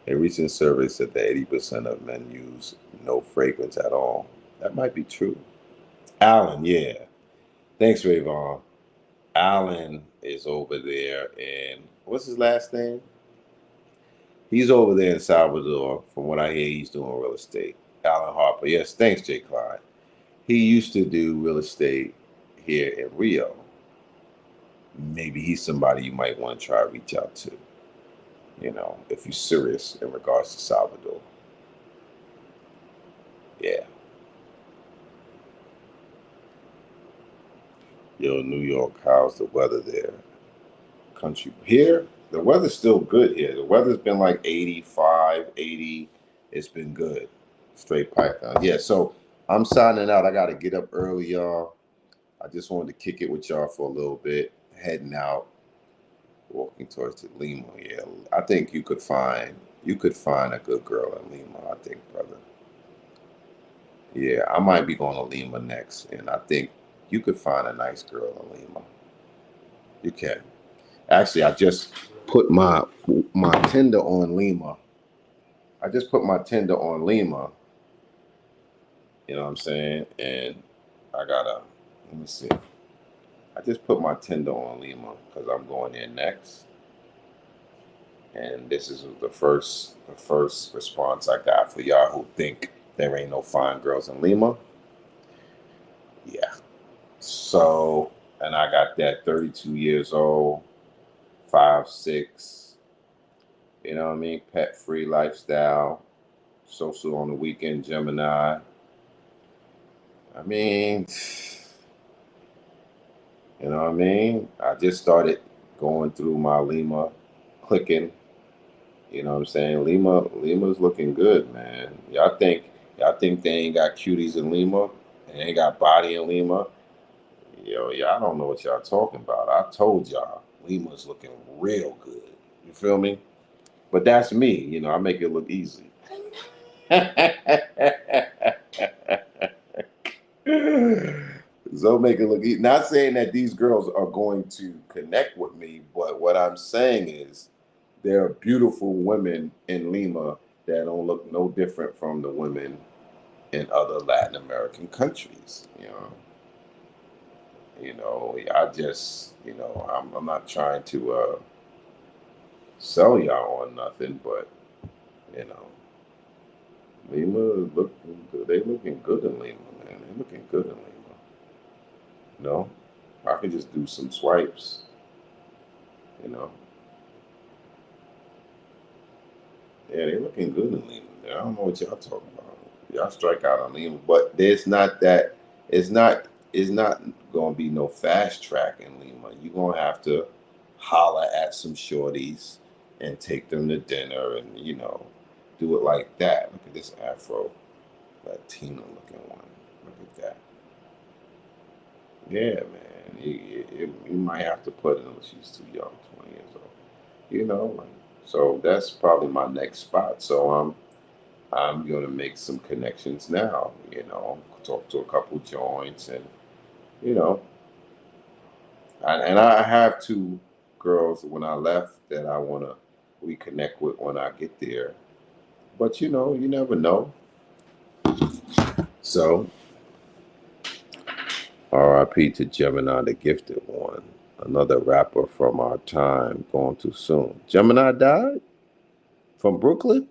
A recent survey said that 80% of men use no fragrance at all. That might be true. Alan, yeah. Thanks, Rayvon. Alan is over there, and what's his last name? He's over there in Salvador. From what I hear, he's doing real estate. Alan Harper. Yes, thanks, Jay Klein. He used to do real estate here in Rio. Maybe he's somebody you might want to try to reach out to, if you're serious in regards to Salvador. Yeah. Yo, New York, how's the weather there? country. Here, the weather's still good here. The weather's been like 85, 80. It's been good. Straight pipe down. Yeah, so I'm signing out. I got to get up early, y'all. I just wanted to kick it with y'all for a little bit. Heading out, walking towards the Lima. Yeah, I think you could find a good girl in Lima. I think, brother. Yeah, I might be going to Lima next, and I think you could find a nice girl in Lima. You can. Actually, I just put my Tinder on Lima. I just put my Tinder on Lima. You know what I'm saying? And I gotta let me see. I just put my Tinder on Lima because I'm going there next. And this is the first response I got for y'all who think there ain't no fine girls in Lima. Yeah. So, and I got that 32 years old, 5'6", you know what I mean? Pet free lifestyle, social on the weekend, Gemini. I mean, you know what I mean? I just started going through my Lima, clicking. You know what I'm saying? Lima's looking good, man. Y'all think they ain't got cuties in Lima? They ain't got body in Lima? Yo, y'all don't know what y'all talking about. I told y'all, Lima's looking real good. You feel me? But that's me. You know, I make it look easy. So make it look easy. Not saying that these girls are going to connect with me, but what I'm saying is there are beautiful women in Lima that don't look no different from the women in other Latin American countries. I just, I'm not trying to sell y'all on nothing, but you know, Lima looking good. They looking good in Lima, man. They looking good in Lima. No, I could just do some swipes. You know, yeah, they looking good in Lima. I don't know what y'all talking about. Y'all strike out on Lima, but there's not that. It's not. It's not gonna be no fast track in Lima. You're gonna have to holler at some shorties and take them to dinner, and do it like that. Look at this Afro Latina looking one. Look at that. Yeah, man. You might have to put it on. She's too young, 20 years old. Like, so that's probably my next spot. So I'm gonna make some connections now. Talk to a couple joints, and you know, and I have two girls when I left that I wanna reconnect with when I get there. But you never know. So R.I.P. to Gemini, the gifted one. Another rapper from our time gone too soon. Gemini died from Brooklyn.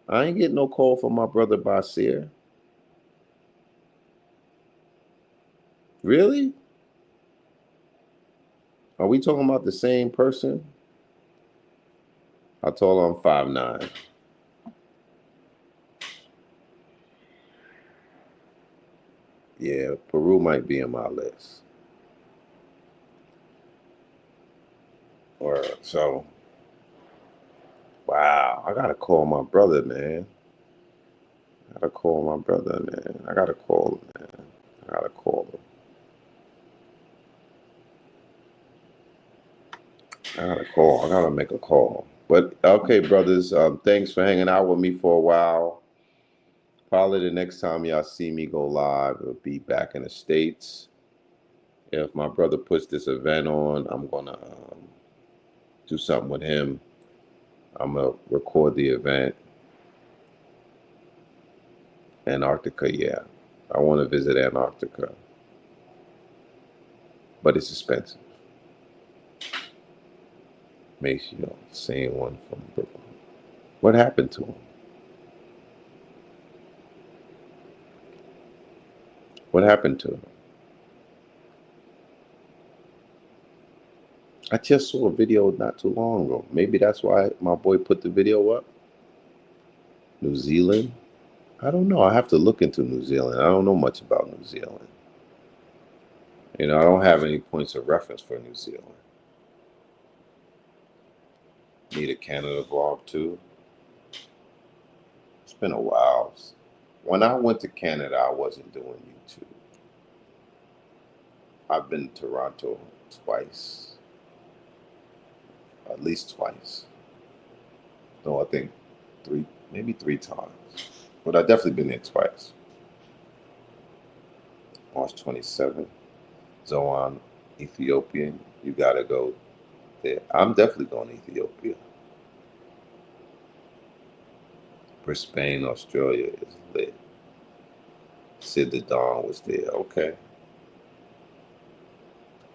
I ain't getting no call from my brother Basir. Really? Are we talking about the same person? I told him I'm 5'9". Yeah, Peru might be in my list. Or so. Wow, I gotta call my brother, man. I gotta call my brother, man. I gotta call him, man. I gotta call him. I gotta call. I gotta make a call. But okay, brothers. Thanks for hanging out with me for a while. Probably the next time y'all see me go live, it'll be back in the States. If my brother puts this event on, I'm gonna do something with him. I'm gonna record the event. Antarctica, yeah. I want to visit Antarctica, but it's expensive. Maceo, same one from Brooklyn. What happened to him? What happened to him? I just saw a video not too long ago. Maybe that's why my boy put the video up. New Zealand? I don't know. I have to look into New Zealand. I don't know much about New Zealand. I don't have any points of reference for New Zealand. Need a Canada vlog too. It's been a while. When I went to Canada, I wasn't doing YouTube. I've been to Toronto twice, at least twice. No, I think three, maybe three times. But I've definitely been there twice. March 27th, Zoan, Ethiopian. You gotta go there. I'm definitely going to Ethiopia. Brisbane, Australia is lit. Sid the Dawn was there. Okay.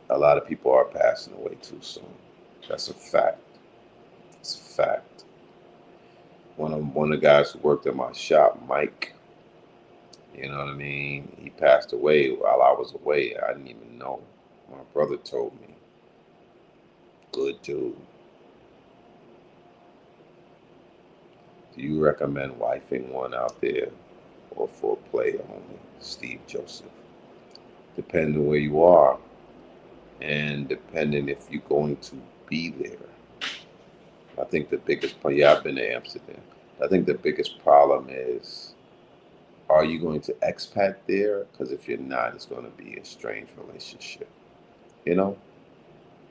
A lot of people are passing away too soon. That's a fact. It's a fact. One of the guys who worked at my shop, Mike, you know what I mean? He passed away while I was away. I didn't even know. My brother told me. Good dude. Do you recommend wifing one out there or for play only? Steve Joseph. Depending where you are and depending if you're going to be there. I think the biggest problem, yeah, I've been to Amsterdam. I think the biggest problem is, are you going to expat there? Because if you're not, it's going to be a strange relationship. You know,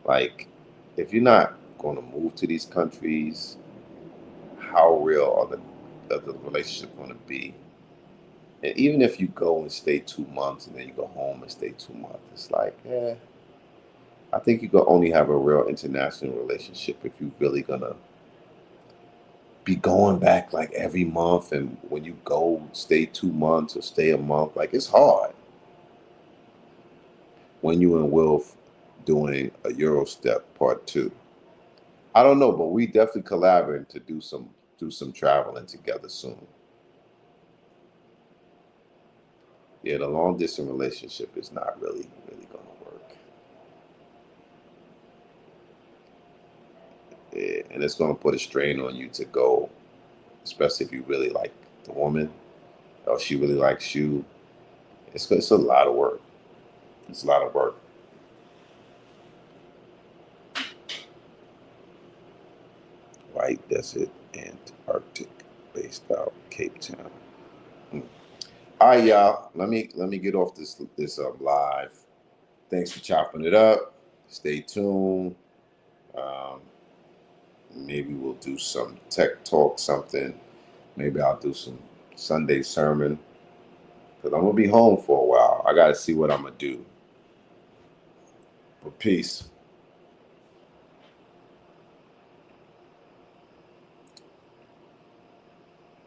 like if you're not going to move to these countries, how real are the relationship going to be? And even if you go and stay 2 months and then you go home and stay 2 months, it's like, I think you can only have a real international relationship if you're really gonna be going back like every month. And when you go, stay 2 months or stay a month, like it's hard. When you and Wilf doing a Euro Step Part 2, I don't know, but we definitely collaborating to do some traveling together soon. Yeah, the long distance relationship is not really gonna work. Yeah, and it's gonna put a strain on you to go, especially if you really like the woman or she really likes you. It's a lot of work. It's a lot of work. White Desert, Antarctic, based out Cape Town. Mm. All right, y'all. Let me get off this live. Thanks for chopping it up. Stay tuned. Um, maybe we'll do some tech talk, something. Maybe I'll do some Sunday sermon because I'm gonna be home for a while. I gotta see what I'm gonna do. But peace.